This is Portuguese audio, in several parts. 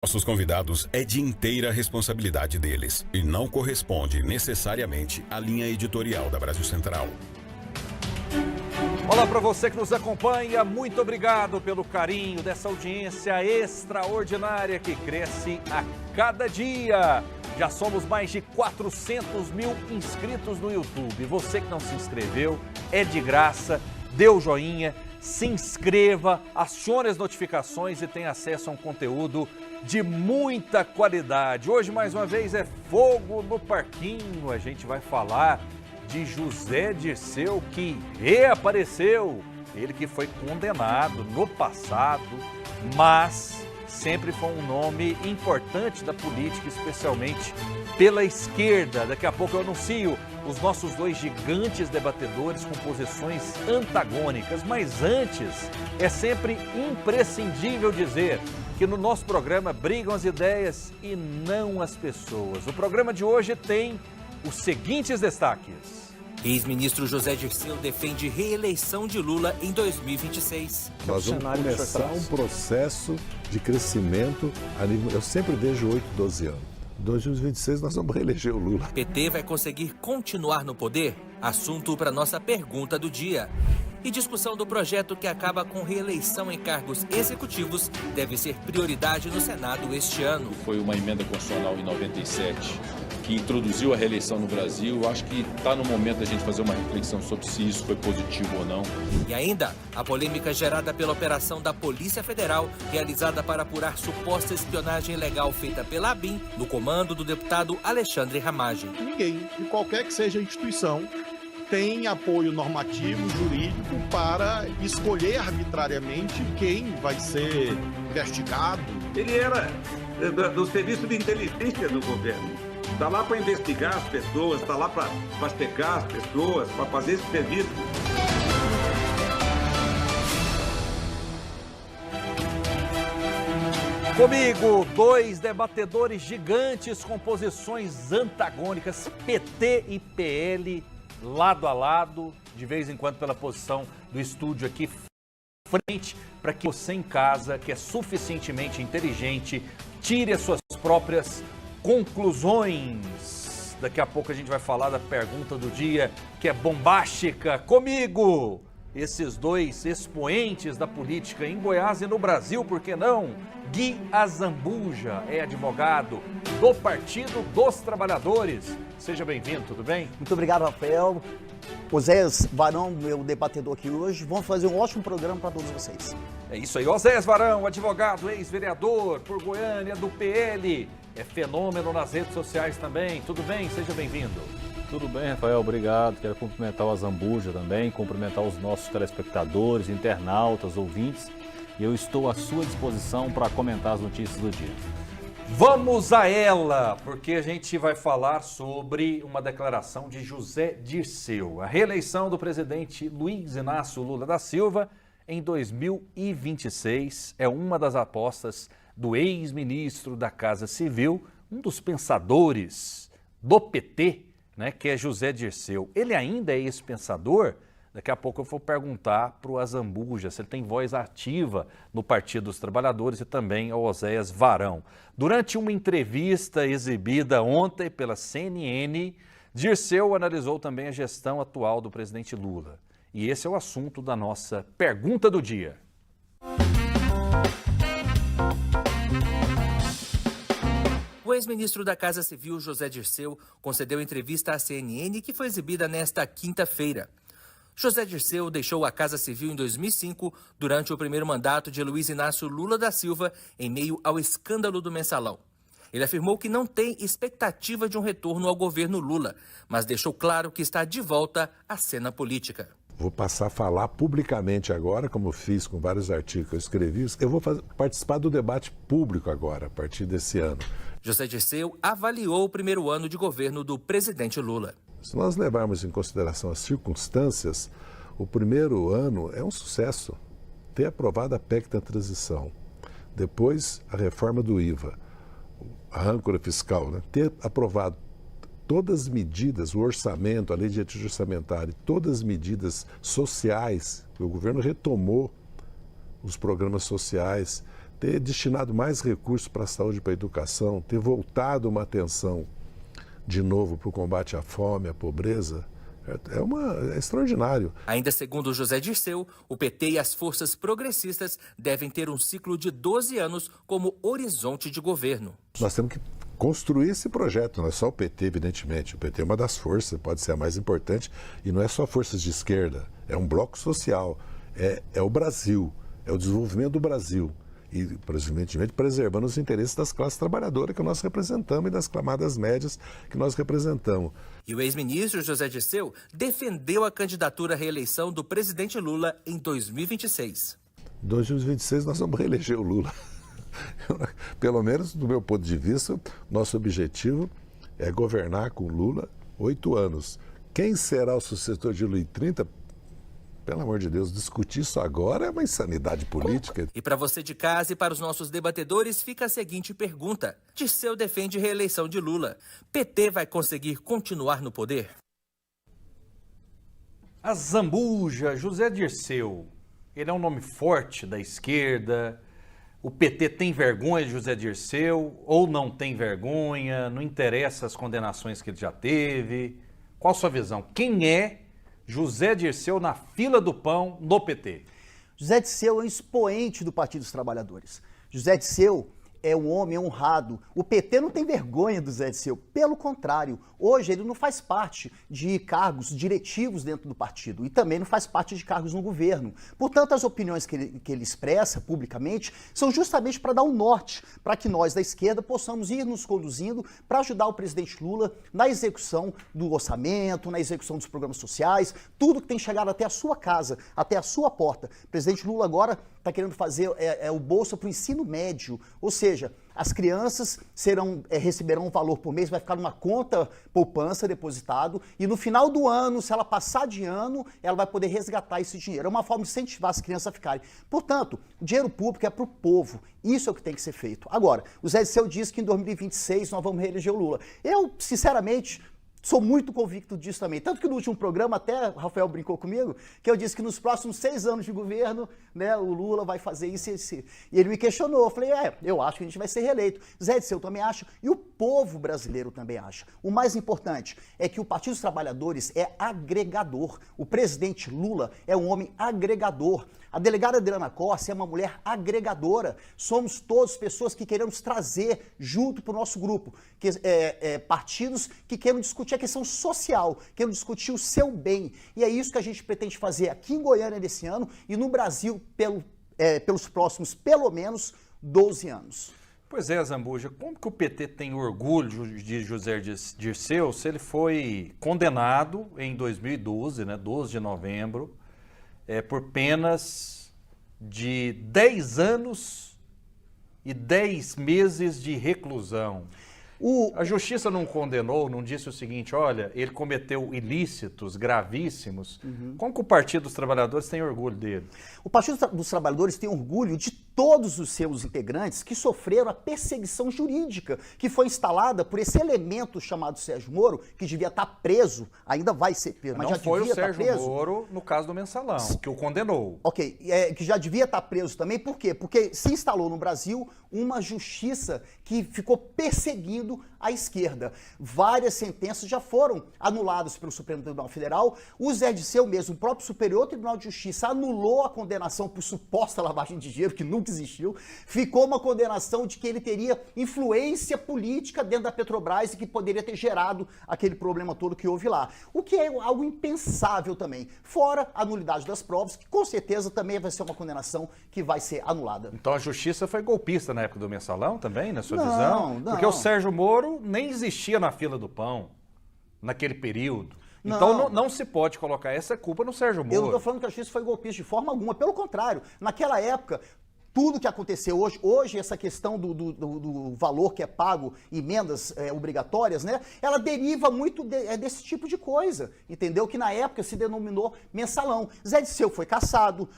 Nossos convidados é de inteira responsabilidade deles e não corresponde necessariamente à linha editorial da Brasil Central. Olá para você que nos acompanha, muito obrigado pelo carinho dessa audiência extraordinária que cresce a cada dia. Já somos mais de 400 mil inscritos no YouTube. Você que não se inscreveu, é de graça, dê o joinha, se inscreva, acione as notificações e tenha acesso a um conteúdo de muita qualidade. Hoje, mais uma vez, é fogo no parquinho. A gente vai falar de José Dirceu, que reapareceu. Ele que foi condenado no passado, mas sempre foi um nome importante da política, especialmente pela esquerda. Daqui a pouco eu anuncio os nossos dois gigantes debatedores com posições antagônicas. Mas antes, é sempre imprescindível dizer que no nosso programa brigam as ideias e não as pessoas. O programa de hoje tem os seguintes destaques. Ex-ministro José Dirceu defende reeleição de Lula em 2026. Nós vamos começar um processo de crescimento a nível... Eu sempre vejo 8, 12 anos. Em 2026 nós vamos reeleger o Lula. PT vai conseguir continuar no poder? Assunto para nossa pergunta do dia. E discussão do projeto que acaba com reeleição em cargos executivos deve ser prioridade no Senado este ano. Foi uma emenda constitucional em 97 que introduziu a reeleição no Brasil. Acho que está no momento da gente fazer uma reflexão sobre se isso foi positivo ou não. E ainda, a polêmica gerada pela operação da Polícia Federal, realizada para apurar suposta espionagem ilegal feita pela ABIN, no comando do deputado Alexandre Ramagem. Ninguém, de qualquer que seja a instituição, tem apoio normativo, jurídico, para escolher arbitrariamente quem vai ser investigado. Ele era do serviço de inteligência do governo. Está lá para investigar as pessoas, está lá para checar as pessoas, para fazer esse serviço. Comigo, dois debatedores gigantes com posições antagônicas, PT e PL, lado a lado, de vez em quando pela posição do estúdio aqui frente, para que você em casa, que é suficientemente inteligente, tire as suas próprias conclusões. Daqui a pouco a gente vai falar da pergunta do dia, que é bombástica. Comigo, esses dois expoentes da política em Goiás e no Brasil, por que não? Gui Azambuja é advogado do Partido dos Trabalhadores. Seja bem-vindo, tudo bem? Muito obrigado, Rafael. Oséias Varão, meu debatedor aqui hoje. Vamos fazer um ótimo programa para todos vocês. É isso aí. Oséias Varão, advogado, ex-vereador por Goiânia, do PL. É fenômeno nas redes sociais também. Tudo bem? Seja bem-vindo. Tudo bem, Rafael, obrigado. Quero cumprimentar o Azambuja também, cumprimentar os nossos telespectadores, internautas, ouvintes. E eu estou à sua disposição para comentar as notícias do dia. Vamos a ela, porque a gente vai falar sobre uma declaração de José Dirceu. A reeleição do presidente Luiz Inácio Lula da Silva em 2026 é uma das apostas do ex-ministro da Casa Civil, um dos pensadores do PT, né, que é José Dirceu. Ele ainda é ex-pensador? Daqui a pouco eu vou perguntar para o Azambuja se ele tem voz ativa no Partido dos Trabalhadores e também ao Oséias Varão. Durante uma entrevista exibida ontem pela CNN, Dirceu analisou também a gestão atual do presidente Lula. E esse é o assunto da nossa pergunta do dia. O ex-ministro da Casa Civil, José Dirceu, concedeu entrevista à CNN que foi exibida nesta quinta-feira. José Dirceu deixou a Casa Civil em 2005, durante o primeiro mandato de Luiz Inácio Lula da Silva, em meio ao escândalo do Mensalão. Ele afirmou que não tem expectativa de um retorno ao governo Lula, mas deixou claro que está de volta à cena política. Vou passar a falar publicamente agora, como fiz com vários artigos que eu escrevi. Eu vou participar do debate público agora, a partir desse ano. José Dirceu avaliou o primeiro ano de governo do presidente Lula. Se nós levarmos em consideração as circunstâncias, o primeiro ano é um sucesso. Ter aprovado a PEC da transição, depois a reforma do IVA, a âncora fiscal, né? Ter aprovado todas as medidas, o orçamento, a lei de ajuste orçamentário, todas as medidas sociais, que o governo retomou os programas sociais, ter destinado mais recursos para a saúde e para a educação, ter voltado uma atenção de novo para o combate à fome, à pobreza, é extraordinário. Ainda segundo José Dirceu, o PT e as forças progressistas devem ter um ciclo de 12 anos como horizonte de governo. Nós temos que construir esse projeto, não é só o PT, evidentemente. O PT é uma das forças, pode ser a mais importante, e não é só forças de esquerda, é um bloco social, é o Brasil, é o desenvolvimento do Brasil. E, evidentemente, preservando os interesses das classes trabalhadoras que nós representamos e das camadas médias que nós representamos. E o ex-ministro José Dirceu defendeu a candidatura à reeleição do presidente Lula em 2026. Em 2026 nós vamos reeleger o Lula. Pelo menos, do meu ponto de vista, nosso objetivo é governar com Lula 8 anos. Quem será o sucessor de Lula em 30? Pelo amor de Deus, discutir isso agora é uma insanidade política. E para você de casa e para os nossos debatedores, fica a seguinte pergunta. Dirceu defende reeleição de Lula. PT vai conseguir continuar no poder? A Zambuja, José Dirceu, ele é um nome forte da esquerda. O PT tem vergonha de José Dirceu ou não tem vergonha? Não interessa as condenações que ele já teve? Qual a sua visão? Quem é José Dirceu na fila do pão no PT? José Dirceu é um expoente do Partido dos Trabalhadores. José Dirceu é um homem honrado. O PT não tem vergonha do José Dirceu. Pelo contrário, hoje ele não faz parte de cargos diretivos dentro do partido e também não faz parte de cargos no governo. Portanto, as opiniões que ele expressa publicamente são justamente para dar um norte, para que nós da esquerda possamos ir nos conduzindo para ajudar o presidente Lula na execução do orçamento, na execução dos programas sociais, tudo que tem chegado até a sua casa, até a sua porta. O presidente Lula agora está querendo fazer o Bolsa para o ensino médio, ou seja, as crianças receberão um valor por mês, vai ficar numa conta poupança depositado e no final do ano, se ela passar de ano, ela vai poder resgatar esse dinheiro. É uma forma de incentivar as crianças a ficarem. Portanto, o dinheiro público é para o povo. Isso é o que tem que ser feito. Agora, o Zé Dirceu disse que em 2026 nós vamos reeleger o Lula. Eu, sinceramente, sou muito convicto disso também. Tanto que no último programa, até o Rafael brincou comigo, que eu disse que nos próximos 6 anos de governo, né, o Lula vai fazer isso e isso. E ele me questionou. Eu falei, eu acho que a gente vai ser reeleito. Zé Dirceu também acha e o povo brasileiro também acha. O mais importante é que o Partido dos Trabalhadores é agregador. O presidente Lula é um homem agregador. A delegada Adriana Corsi é uma mulher agregadora. Somos todos pessoas que queremos trazer junto para o nosso grupo. Partidos que querem discutir a questão social, querem discutir o seu bem. E é isso que a gente pretende fazer aqui em Goiânia nesse ano e no Brasil pelos próximos, pelo menos, 12 anos. Pois é, Zambuja, como que o PT tem orgulho de José Dirceu se ele foi condenado em 2012, né, 12 de novembro, por penas de 10 anos e 10 meses de reclusão? A justiça não condenou, não disse o seguinte, olha, ele cometeu ilícitos gravíssimos. Como que o Partido dos Trabalhadores tem orgulho dele? O Partido dos Trabalhadores tem orgulho de todos os seus integrantes que sofreram a perseguição jurídica que foi instalada por esse elemento chamado Sérgio Moro, que devia estar preso, ainda vai ser preso, mas já devia estar preso. Não foi o Sérgio Moro no caso do Mensalão, que o condenou. Ok, que já devia estar preso também, por quê? Porque se instalou no Brasil uma justiça que ficou perseguindo a esquerda. Várias sentenças já foram anuladas pelo Supremo Tribunal Federal. O Zé Dirceu mesmo, o próprio Superior Tribunal de Justiça, anulou a condenação por suposta lavagem de dinheiro, que nunca existiu. Ficou uma condenação de que ele teria influência política dentro da Petrobras e que poderia ter gerado aquele problema todo que houve lá. O que é algo impensável também. Fora a nulidade das provas, que com certeza também vai ser uma condenação que vai ser anulada. Então a justiça foi golpista na época do Mensalão também, na sua visão? Não. Porque o Sérgio Moro nem existia na fila do pão naquele período. Então não se pode colocar essa culpa no Sérgio Moro. Eu não estou falando que a justiça foi golpista de forma alguma, pelo contrário. Naquela época, tudo que aconteceu hoje essa questão do valor que é pago, emendas obrigatórias, né? Ela deriva muito desse tipo de coisa, entendeu? Que na época se denominou mensalão. Zé Dirceu foi cassado,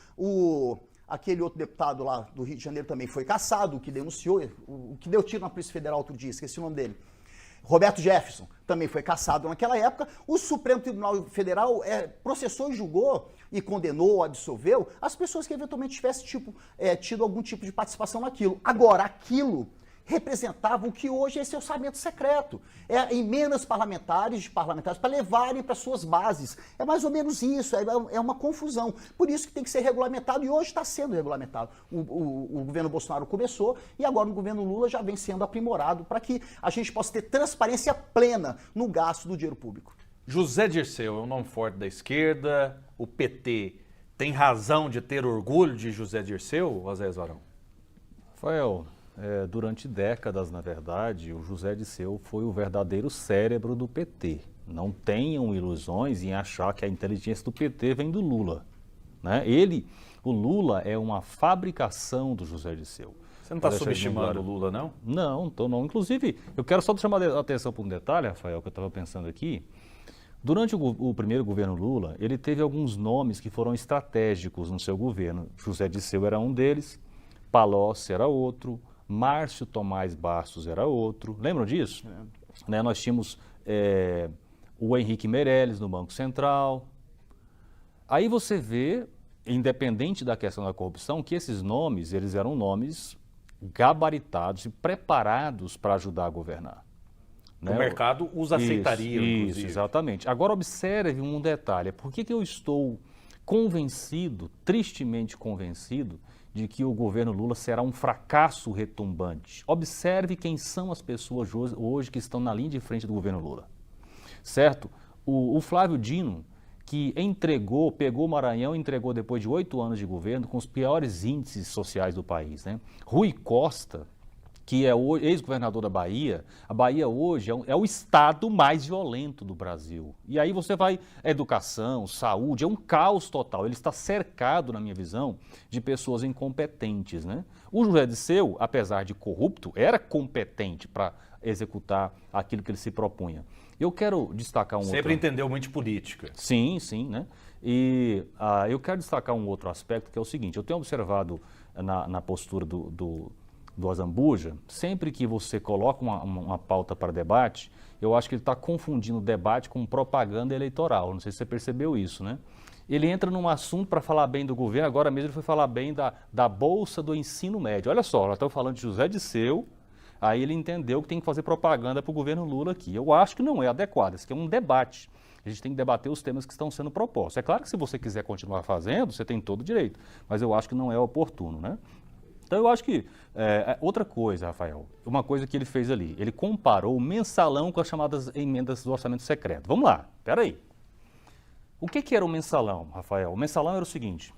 aquele outro deputado lá do Rio de Janeiro também foi cassado, o que denunciou, o que deu tiro na Polícia Federal outro dia, esqueci o nome dele. Roberto Jefferson também foi cassado naquela época. O Supremo Tribunal Federal processou e julgou e condenou, absolveu as pessoas que eventualmente tivessem tido algum tipo de participação naquilo. Agora, aquilo representava o que hoje é esse orçamento secreto. Emendas parlamentares para levarem para suas bases. É mais ou menos isso, é uma confusão. Por isso que tem que ser regulamentado e hoje está sendo regulamentado. O governo Bolsonaro começou e agora o governo Lula já vem sendo aprimorado para que a gente possa ter transparência plena no gasto do dinheiro público. José Dirceu é um nome forte da esquerda, o PT tem razão de ter orgulho de José Dirceu, Oséias Varão? Rafael, durante décadas, na verdade, o José Dirceu foi o verdadeiro cérebro do PT. Não tenham ilusões em achar que a inteligência do PT vem do Lula, né? O Lula é uma fabricação do José Dirceu. Você não está subestimando o Lula, não? Não, estou não. Inclusive, eu quero só chamar a atenção para um detalhe, Rafael, que eu estava pensando aqui. Durante o primeiro governo Lula, ele teve alguns nomes que foram estratégicos no seu governo. José Dirceu era um deles, Palocci era outro, Márcio Tomás Bastos era outro. Lembram disso? Né, nós tínhamos o Henrique Meirelles no Banco Central. Aí você vê, independente da questão da corrupção, que esses nomes, eles eram nomes gabaritados e preparados para ajudar a governar. O mercado os aceitaria, inclusive. Isso, exatamente. Agora observe um detalhe. Por que eu estou convencido, tristemente convencido, de que o governo Lula será um fracasso retumbante? Observe quem são as pessoas hoje que estão na linha de frente do governo Lula. Certo? O Flávio Dino, que pegou o Maranhão e entregou depois de 8 anos de governo com os piores índices sociais do país, né? Rui Costa, que é o ex-governador da Bahia, a Bahia hoje é o estado mais violento do Brasil. E aí você vai, educação, saúde, é um caos total. Ele está cercado, na minha visão, de pessoas incompetentes, né? O José Dirceu, apesar de corrupto, era competente para executar aquilo que ele se propunha. Eu quero destacar Sempre entendeu muito de política. Sim, né? E eu quero destacar um outro aspecto, que é o seguinte: eu tenho observado na postura do Azambuja, sempre que você coloca uma pauta para debate, eu acho que ele está confundindo debate com propaganda eleitoral. Não sei se você percebeu isso, né? Ele entra num assunto para falar bem do governo, agora mesmo ele foi falar bem da Bolsa do Ensino Médio. Olha só, nós estamos falando de José Dirceu, aí ele entendeu que tem que fazer propaganda para o governo Lula aqui. Eu acho que não é adequado, isso aqui é um debate. A gente tem que debater os temas que estão sendo propostos. É claro que se você quiser continuar fazendo, você tem todo o direito, mas eu acho que não é oportuno, né? Então eu acho que, outra coisa, Rafael, uma coisa que ele fez ali, ele comparou o mensalão com as chamadas emendas do orçamento secreto. Vamos lá, peraí. O que era o mensalão, Rafael? O mensalão era o seguinte: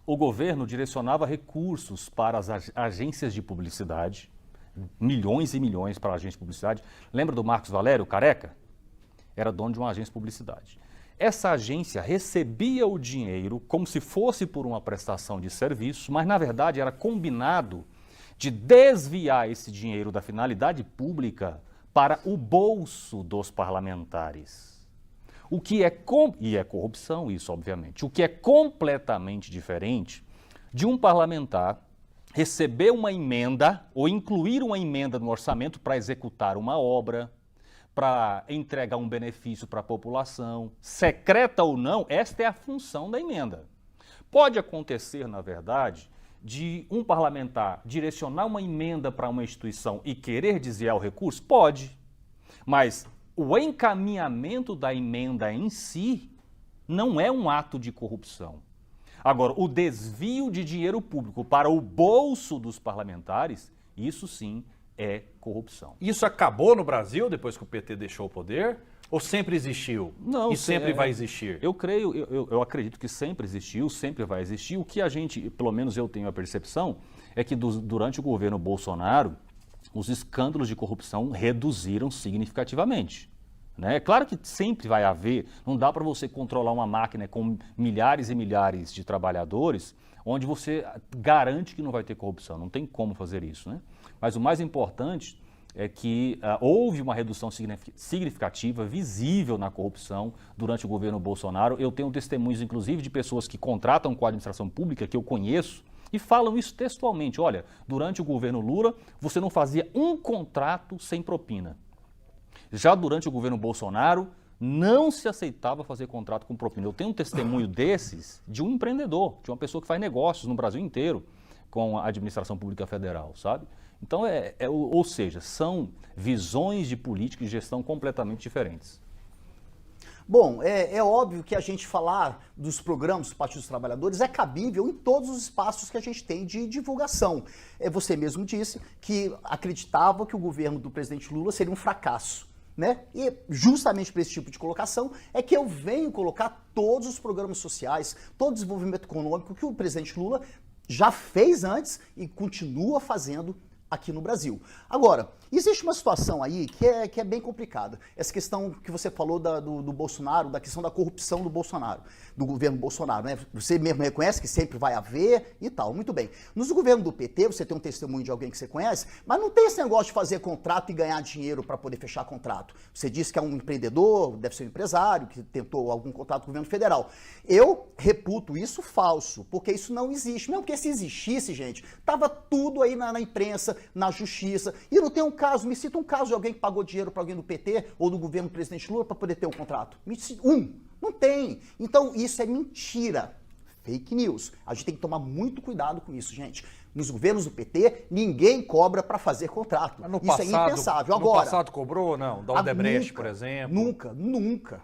o governo direcionava recursos para as agências de publicidade, milhões e milhões para a agência de publicidade. Lembra do Marcos Valério, careca? Era dono de uma agência de publicidade. Essa agência recebia o dinheiro como se fosse por uma prestação de serviço, mas na verdade era combinado de desviar esse dinheiro da finalidade pública para o bolso dos parlamentares. O que e é corrupção isso, obviamente. O que é completamente diferente de um parlamentar receber uma emenda ou incluir uma emenda no orçamento para executar uma obra, para entregar um benefício para a população, secreta ou não, esta é a função da emenda. Pode acontecer, na verdade, de um parlamentar direcionar uma emenda para uma instituição e querer desviar o recurso? Pode, mas o encaminhamento da emenda em si não é um ato de corrupção. Agora, o desvio de dinheiro público para o bolso dos parlamentares, isso sim é corrupção. Isso acabou no Brasil depois que o PT deixou o poder? Ou sempre existiu? Não, e sempre vai existir? Eu acredito que sempre existiu, sempre vai existir. O que a gente, pelo menos eu tenho a percepção, é que durante o governo Bolsonaro, os escândalos de corrupção reduziram significativamente. Né? É claro que sempre vai haver, não dá para você controlar uma máquina com milhares e milhares de trabalhadores, onde você garante que não vai ter corrupção, não tem como fazer isso, né? Mas o mais importante é que houve uma redução significativa, visível na corrupção durante o governo Bolsonaro. Eu tenho testemunhos, inclusive, de pessoas que contratam com a administração pública, que eu conheço, e falam isso textualmente. Olha, durante o governo Lula, você não fazia um contrato sem propina. Já durante o governo Bolsonaro, não se aceitava fazer contrato com propina. Eu tenho um testemunho desses de um empreendedor, de uma pessoa que faz negócios no Brasil inteiro com a administração pública federal, sabe? Então, ou seja, são visões de política e gestão completamente diferentes. Bom, é óbvio que a gente falar dos programas do Partido dos Trabalhadores é cabível em todos os espaços que a gente tem de divulgação. Você mesmo disse que acreditava que o governo do presidente Lula seria um fracasso, né? E justamente para esse tipo de colocação é que eu venho colocar todos os programas sociais, todo o desenvolvimento econômico que o presidente Lula já fez antes e continua fazendo aqui no Brasil. Agora, existe uma situação aí que é bem complicada. Essa questão que você falou do Bolsonaro, da questão da corrupção do Bolsonaro, do governo Bolsonaro, né? Você mesmo reconhece que sempre vai haver e tal, muito bem. Nos governos do PT, você tem um testemunho de alguém que você conhece, mas não tem esse negócio de fazer contrato e ganhar dinheiro para poder fechar contrato. Você disse que é um empreendedor, deve ser um empresário, que tentou algum contrato com o governo federal. Eu reputo isso falso, porque isso não existe. Mesmo que se existisse, gente, tava tudo aí na imprensa, na justiça. E não tem um caso, me cita um caso de alguém que pagou dinheiro para alguém do PT ou do governo do presidente Lula para poder ter o contrato. Me cita não tem. Então isso é mentira. Fake news. A gente tem que tomar muito cuidado com isso, gente. Nos governos do PT, ninguém cobra para fazer contrato. Mas no isso passado, é impensável. Agora, no passado cobrou, não? Da Odebrecht, por exemplo? Nunca.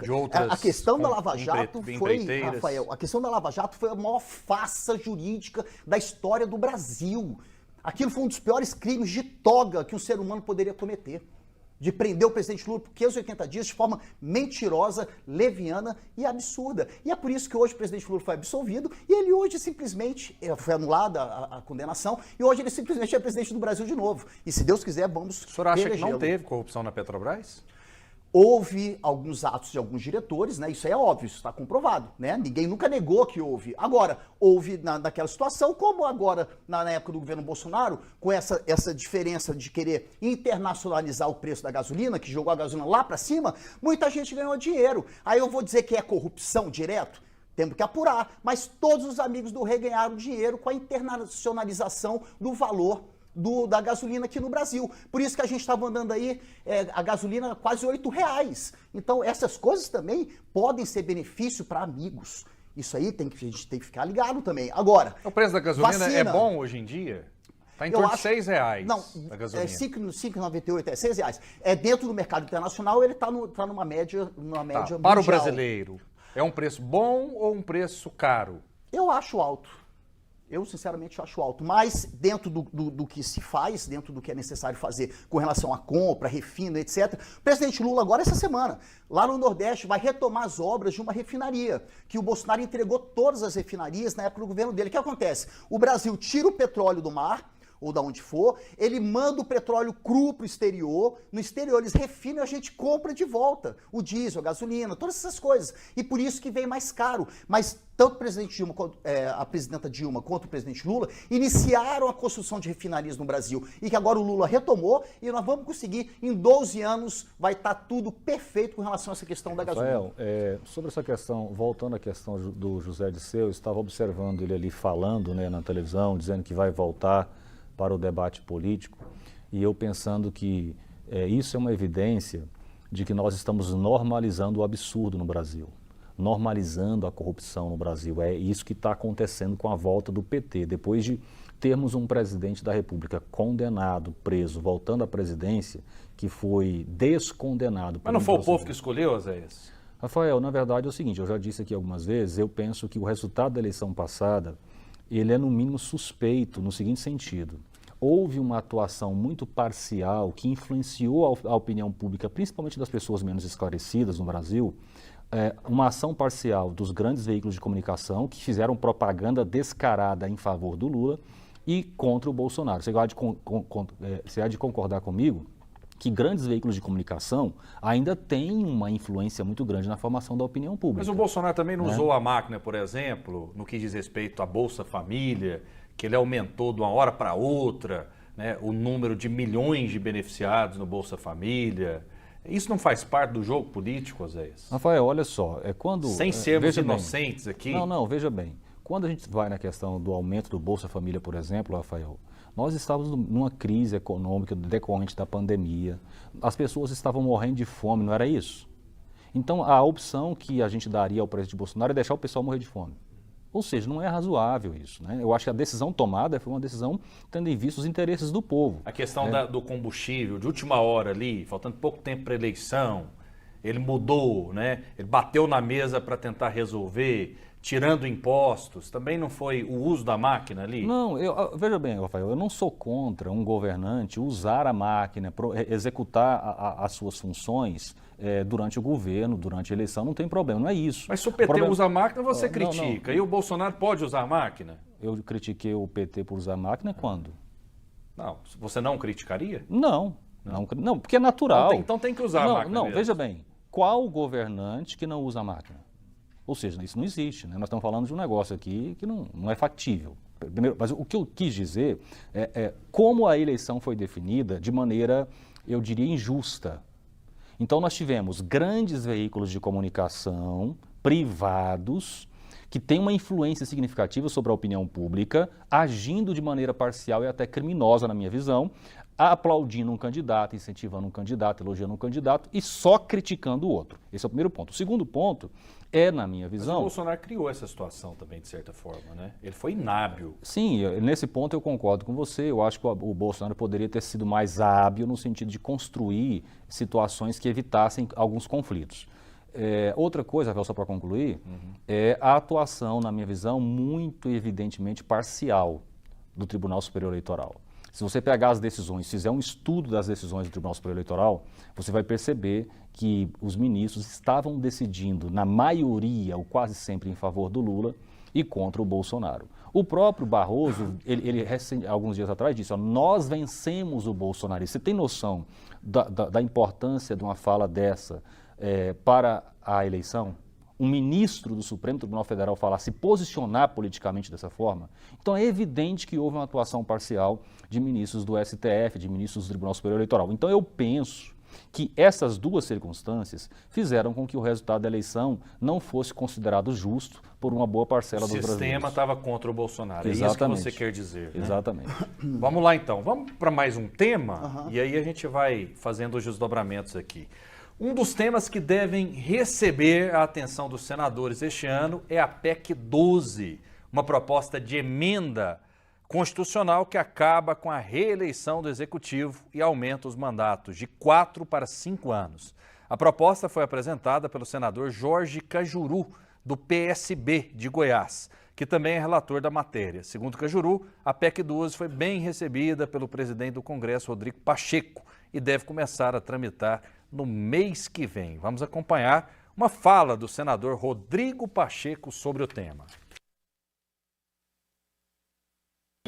De outras, a questão da Lava Jato foi, empreiteiras. Rafael, a questão da Lava Jato foi a maior farsa jurídica da história do Brasil. Aquilo foi um dos piores crimes de toga que um ser humano poderia cometer. De prender o presidente Lula por 580 dias de forma mentirosa, leviana e absurda. E é por isso que hoje o presidente Lula foi absolvido e ele hoje simplesmente, foi anulada a condenação, e hoje ele simplesmente é presidente do Brasil de novo. E se Deus quiser, vamos O senhor acha que reelegê-lo. não teve corrupção na Petrobras? Houve alguns atos de alguns diretores, né? Isso é óbvio, isso está comprovado, né? Ninguém nunca negou que houve. Agora, houve naquela situação, como agora na época do governo Bolsonaro, com essa diferença de querer internacionalizar o preço da gasolina, que jogou a gasolina lá para cima, muita gente ganhou dinheiro. Aí eu vou dizer que é corrupção direto? Temos que apurar, mas todos os amigos do rei ganharam dinheiro com a internacionalização do valor da gasolina aqui no Brasil. Por isso que a gente estava andando aí, a gasolina quase R$8. Então, essas coisas também podem ser benefício para amigos. Isso aí a gente tem que ficar ligado também. Agora, O preço da gasolina vacina, é bom hoje em dia? Está em torno de R$6 Não, a gasolina. R$5,98, R$6. Dentro do mercado internacional, ele está numa média mundial. Para o brasileiro, é um preço bom ou um preço caro? Eu acho alto. Eu, sinceramente, acho alto. Mas, dentro do que se faz, dentro do que é necessário fazer com relação à compra, refino, etc., o presidente Lula, agora essa semana, lá no Nordeste, vai retomar as obras de uma refinaria, que o Bolsonaro entregou todas as refinarias na época do governo dele. O que acontece? O Brasil tira o petróleo do mar, ou da onde for, ele manda o petróleo cru para o exterior, no exterior eles refinam e a gente compra de volta o diesel, a gasolina, todas essas coisas. E por isso que vem mais caro. Mas tanto o presidente Dilma, a presidenta Dilma quanto o presidente Lula iniciaram a construção de refinarias no Brasil e que agora o Lula retomou e nós vamos conseguir, em 12 anos, vai estar tudo perfeito com relação a essa questão da gasolina. Rafael, sobre essa questão, voltando à questão do José Dirceu, eu estava observando ele ali falando, né, na televisão, dizendo que vai voltar para o debate político, e eu pensando que isso é uma evidência de que nós estamos normalizando o absurdo no Brasil, normalizando a corrupção no Brasil. É isso que está acontecendo com a volta do PT. Depois de termos um presidente da República condenado, preso, voltando à presidência, que foi descondenado. Mas não foi o povo que escolheu, Zéias? Rafael, na verdade é o seguinte, eu já disse aqui algumas vezes, eu penso que o resultado da eleição passada, ele é no mínimo suspeito no seguinte sentido. Houve uma atuação muito parcial que influenciou a opinião pública, principalmente das pessoas menos esclarecidas no Brasil, uma ação parcial dos grandes veículos de comunicação que fizeram propaganda descarada em favor do Lula e contra o Bolsonaro. Você há de concordar comigo que grandes veículos de comunicação ainda têm uma influência muito grande na formação da opinião pública. Mas o Bolsonaro também não usou a máquina, por exemplo, no que diz respeito à Bolsa Família, que ele aumentou de uma hora para outra, né, o número de milhões de beneficiados no Bolsa Família. Isso não faz parte do jogo político, Zéias? Rafael, olha só, quando... Sem sermos inocentes aqui... Não, veja bem. Quando a gente vai na questão do aumento do Bolsa Família, por exemplo, Rafael, Nós estávamos numa crise econômica decorrente da pandemia, as pessoas estavam morrendo de fome, não era isso? Então, a opção que a gente daria ao presidente Bolsonaro é deixar o pessoal morrer de fome. Ou seja, não é razoável isso, né? Eu acho que a decisão tomada foi uma decisão tendo em vista os interesses do povo. A questão do combustível, de última hora ali, faltando pouco tempo para a eleição, ele mudou, né? Ele bateu na mesa para tentar resolver, tirando impostos. Também não foi o uso da máquina ali? Não, veja bem, Rafael, eu não sou contra um governante usar a máquina, executar as suas funções durante o governo, durante a eleição, não tem problema, não é isso. Mas se o PT usa a máquina, você critica. Não. E o Bolsonaro pode usar a máquina? Eu critiquei o PT por usar a máquina quando? Não, você não criticaria? Não, porque é natural. Então tem que usar a máquina mesmo. Veja bem, qual governante que não usa a máquina? Ou seja, isso não existe, né? Nós estamos falando de um negócio aqui que não é factível. Primeiro, mas o que eu quis dizer é como a eleição foi definida de maneira, eu diria, injusta. Então nós tivemos grandes veículos de comunicação privados que têm uma influência significativa sobre a opinião pública, agindo de maneira parcial e até criminosa, na minha visão, aplaudindo um candidato, incentivando um candidato, elogiando um candidato e só criticando o outro. Esse é o primeiro ponto. O segundo ponto é, na minha visão... Mas o Bolsonaro criou essa situação também, de certa forma, né? Ele foi inábil. Sim, nesse ponto eu concordo com você. Eu acho que o Bolsonaro poderia ter sido mais hábil no sentido de construir situações que evitassem alguns conflitos. Outra coisa, Rafael, só para concluir, é a atuação, na minha visão, muito evidentemente parcial do Tribunal Superior Eleitoral. Se você pegar as decisões, fizer um estudo das decisões do Tribunal Superior Eleitoral, você vai perceber que os ministros estavam decidindo, na maioria, ou quase sempre, em favor do Lula e contra o Bolsonaro. O próprio Barroso, ele alguns dias atrás disse, nós vencemos o Bolsonaro. Você tem noção da importância de uma fala dessa para a eleição? Um ministro do Supremo Tribunal Federal falar, se posicionar politicamente dessa forma? Então é evidente que houve uma atuação parcial de ministros do STF, de ministros do Tribunal Superior Eleitoral. Então eu penso que essas duas circunstâncias fizeram com que o resultado da eleição não fosse considerado justo por uma boa parcela dos brasileiros. O sistema estava contra o Bolsonaro, Exatamente. É isso que você quer dizer, né? Exatamente. Vamos lá então, vamos para mais um tema e aí a gente vai fazendo os desdobramentos aqui. Um dos temas que devem receber a atenção dos senadores este ano é a PEC 12, uma proposta de emenda constitucional que acaba com a reeleição do Executivo e aumenta os mandatos de 4 para 5 anos. A proposta foi apresentada pelo senador Jorge Cajuru, do PSB de Goiás, que também é relator da matéria. Segundo Cajuru, a PEC 12 foi bem recebida pelo presidente do Congresso, Rodrigo Pacheco, e deve começar a tramitar no mês que vem. Vamos acompanhar uma fala do senador Rodrigo Pacheco sobre o tema.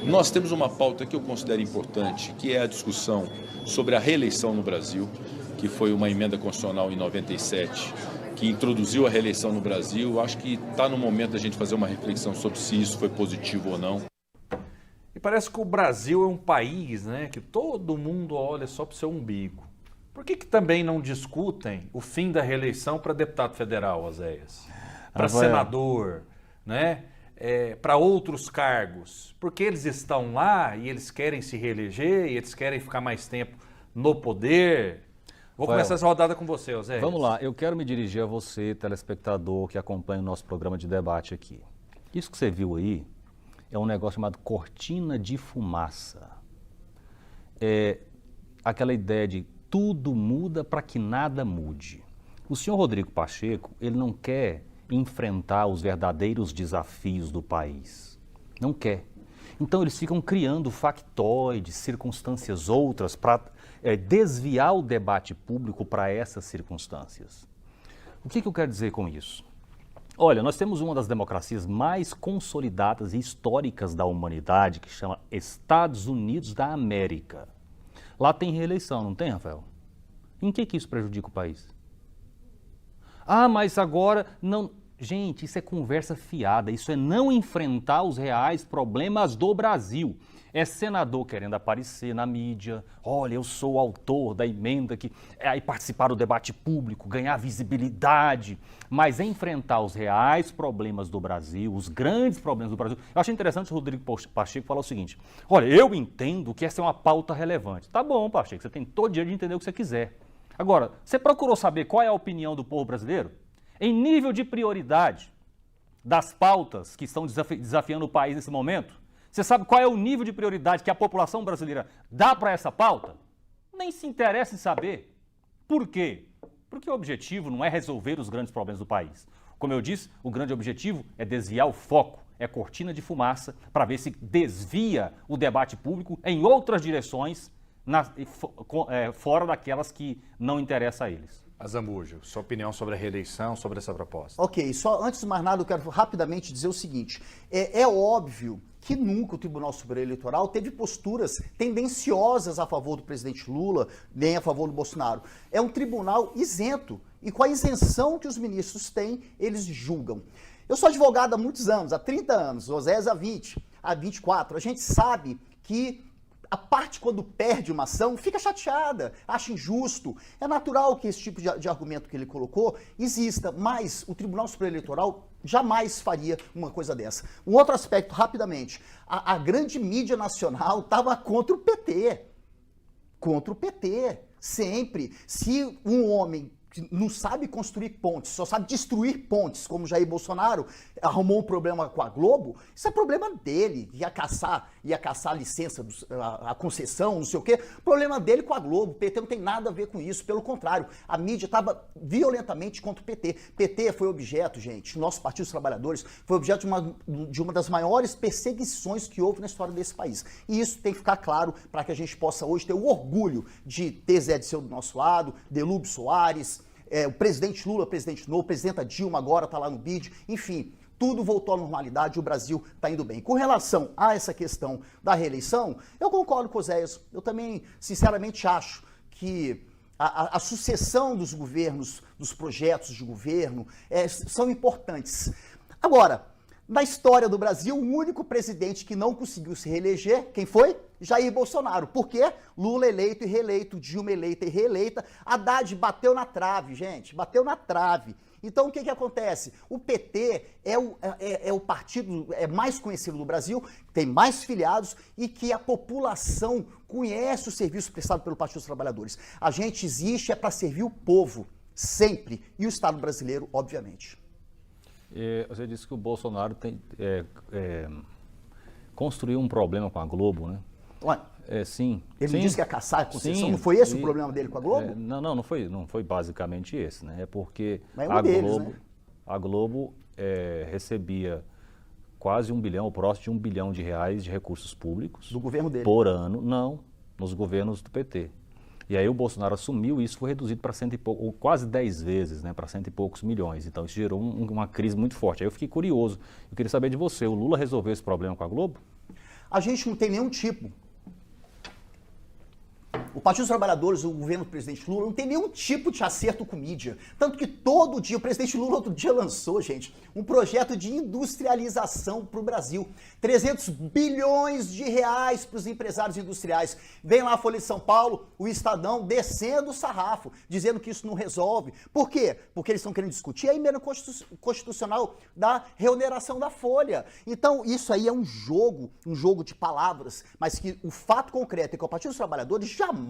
Nós temos uma pauta que eu considero importante, que é a discussão sobre a reeleição no Brasil, que foi uma emenda constitucional em 97, que introduziu a reeleição no Brasil. Acho que está no momento da gente fazer uma reflexão sobre se isso foi positivo ou não. E parece que o Brasil é um país, né, que todo mundo olha só para o seu umbigo. Por que também não discutem o fim da reeleição para deputado federal, Oséias? Para senador, né? Para outros cargos? Porque eles estão lá e eles querem se reeleger e eles querem ficar mais tempo no poder. Vou começar essa rodada com você, Oséias. Vamos lá, eu quero me dirigir a você, telespectador que acompanha o nosso programa de debate aqui. Isso que você viu aí é um negócio chamado cortina de fumaça. É aquela ideia de tudo muda para que nada mude. O senhor Rodrigo Pacheco, ele não quer enfrentar os verdadeiros desafios do país. Não quer. Então eles ficam criando factoides, circunstâncias outras para desviar o debate público para essas circunstâncias. O que eu quero dizer com isso? Olha, nós temos uma das democracias mais consolidadas e históricas da humanidade, que chama Estados Unidos da América. Lá tem reeleição, não tem, Rafael? Em que isso prejudica o país? Ah, mas agora não... Gente, isso é conversa fiada, isso é não enfrentar os reais problemas do Brasil. É senador querendo aparecer na mídia. Olha, eu sou o autor da emenda que... Aí participar do debate público, ganhar visibilidade. Mas enfrentar os reais problemas do Brasil, os grandes problemas do Brasil. Eu achei interessante o Rodrigo Pacheco falar o seguinte. Olha, eu entendo que essa é uma pauta relevante. Tá bom, Pacheco, você tem todo o direito de entender o que você quiser. Agora, você procurou saber qual é a opinião do povo brasileiro? Em nível de prioridade das pautas que estão desafiando o país nesse momento, você sabe qual é o nível de prioridade que a população brasileira dá para essa pauta? Nem se interessa em saber. Por quê? Porque o objetivo não é resolver os grandes problemas do país. Como eu disse, o grande objetivo é desviar o foco, é cortina de fumaça para ver se desvia o debate público em outras direções, fora daquelas que não interessam a eles. Azambuja, sua opinião sobre a reeleição, sobre essa proposta. Ok, só antes de mais nada eu quero rapidamente dizer o seguinte, é óbvio que nunca o Tribunal Superior Eleitoral teve posturas tendenciosas a favor do presidente Lula, nem a favor do Bolsonaro. É um tribunal isento e com a isenção que os ministros têm, eles julgam. Eu sou advogado há muitos anos, há 30 anos, Oséias há 20, há 24. A gente sabe que a parte, quando perde uma ação, fica chateada, acha injusto. É natural que esse tipo de argumento que ele colocou exista, mas o Tribunal Superior Eleitoral jamais faria uma coisa dessa. Um outro aspecto, rapidamente. A grande mídia nacional estava contra o PT. Contra o PT, sempre. Se um homem que não sabe construir pontes, só sabe destruir pontes, como Jair Bolsonaro arrumou um problema com a Globo, isso é problema dele. Ia caçar a licença, a concessão, não sei o quê. Problema dele com a Globo. O PT não tem nada a ver com isso. Pelo contrário, a mídia estava violentamente contra o PT. PT foi objeto, gente, nosso Partido dos Trabalhadores foi objeto de uma das maiores perseguições que houve na história desse país. E isso tem que ficar claro para que a gente possa hoje ter o orgulho de ter Zé Dirceu do nosso lado, Delúbio Soares, o presidente Lula, presidente novo, presidenta Dilma agora está lá no BID, enfim, tudo voltou à normalidade e o Brasil está indo bem. Com relação a essa questão da reeleição, eu concordo com o Oséias. Eu também, sinceramente, acho que a sucessão dos governos, dos projetos de governo, são importantes. Agora, na história do Brasil, o único presidente que não conseguiu se reeleger, quem foi? Jair Bolsonaro. Por quê? Lula eleito e reeleito, Dilma eleita e reeleita. Haddad bateu na trave, gente, bateu na trave. Então, o que acontece? O PT é o partido mais conhecido do Brasil, tem mais filiados e que a população conhece o serviço prestado pelo Partido dos Trabalhadores. A gente existe para servir o povo, sempre, e o Estado brasileiro, obviamente. Você disse que o Bolsonaro construiu um problema com a Globo, né? Ué, sim. Ele sim, disse que ia caçar a concessão, sim, não foi esse o problema dele com a Globo? Não foi basicamente esse, né? É porque a Globo recebia quase 1 bilhão, ou próximo de 1 bilhão de reais de recursos públicos. Do governo dele? Por ano, não, nos governos do PT. E aí o Bolsonaro assumiu e isso foi reduzido para ou quase 10 vezes, né, para 100 e poucos milhões. Então isso gerou uma crise muito forte. Aí eu fiquei curioso. Eu queria saber de você, o Lula resolveu esse problema com a Globo? A gente não tem nenhum tipo. O Partido dos Trabalhadores, o governo do presidente Lula, não tem nenhum tipo de acerto com mídia. Tanto que todo dia, o presidente Lula outro dia lançou, gente, um projeto de industrialização para o Brasil. 300 bilhões de reais para os empresários industriais. Vem lá a Folha de São Paulo, o Estadão, descendo o sarrafo, dizendo que isso não resolve. Por quê? Porque eles estão querendo discutir a emenda constitucional da reoneração da Folha. Então, isso aí é um jogo de palavras, mas que o fato concreto é que o Partido dos Trabalhadores jamais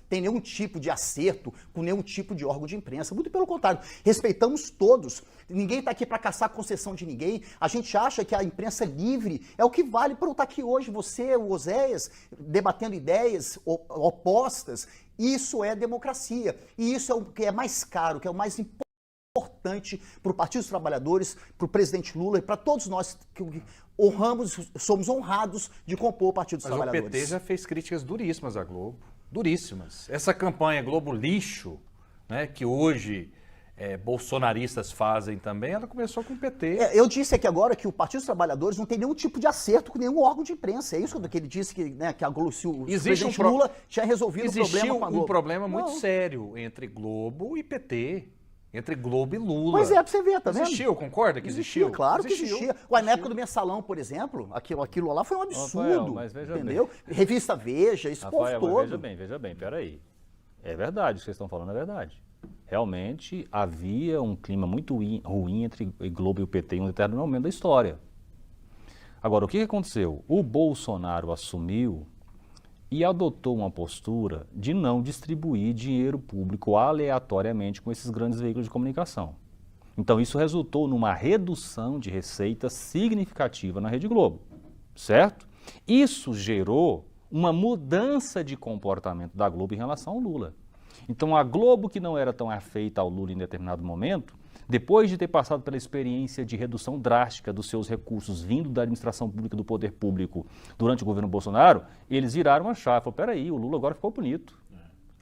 tem nenhum tipo de acerto com nenhum tipo de órgão de imprensa. Muito pelo contrário, respeitamos todos. Ninguém está aqui para caçar a concessão de ninguém. A gente acha que a imprensa livre é o que vale para eu estar aqui hoje, você, o Oséias, debatendo ideias opostas. Isso é democracia. E isso é o que é mais caro, que é o mais importante para o Partido dos Trabalhadores, para o presidente Lula e para todos nós que somos honrados de compor o Partido dos Trabalhadores. Mas o PT já fez críticas duríssimas à Globo. Duríssimas. Essa campanha Globo Lixo, né, que hoje bolsonaristas fazem também, ela começou com o PT. Eu disse aqui agora que o Partido dos Trabalhadores não tem nenhum tipo de acerto com nenhum órgão de imprensa. É isso que ele disse que a Globo, o presidente Lula tinha resolvido o problema com a Globo. Existe um problema muito sério entre Globo e PT. entre Globo e Lula. Pois é, pra você ver, tá vendo? Existiu, concorda que existiu? Claro que existiu. Ué, na época do Mensalão, por exemplo, aquilo lá foi um absurdo, Rafael, mas veja entendeu? Revista Veja, esse Rafael, povo todo. Veja bem, peraí. É verdade, o que vocês estão falando é verdade. Realmente havia um clima muito ruim entre Globo e o PT em um determinado momento da história. Agora, o que aconteceu? O Bolsonaro assumiu e adotou uma postura de não distribuir dinheiro público aleatoriamente com esses grandes veículos de comunicação. Então, isso resultou numa redução de receita significativa na Rede Globo, certo? Isso gerou uma mudança de comportamento da Globo em relação ao Lula. Então, a Globo, que não era tão afeita ao Lula em determinado momento, depois de ter passado pela experiência de redução drástica dos seus recursos vindo da administração pública, do poder público, durante o governo Bolsonaro, eles viraram a chave. Falaram, peraí, o Lula agora ficou bonito.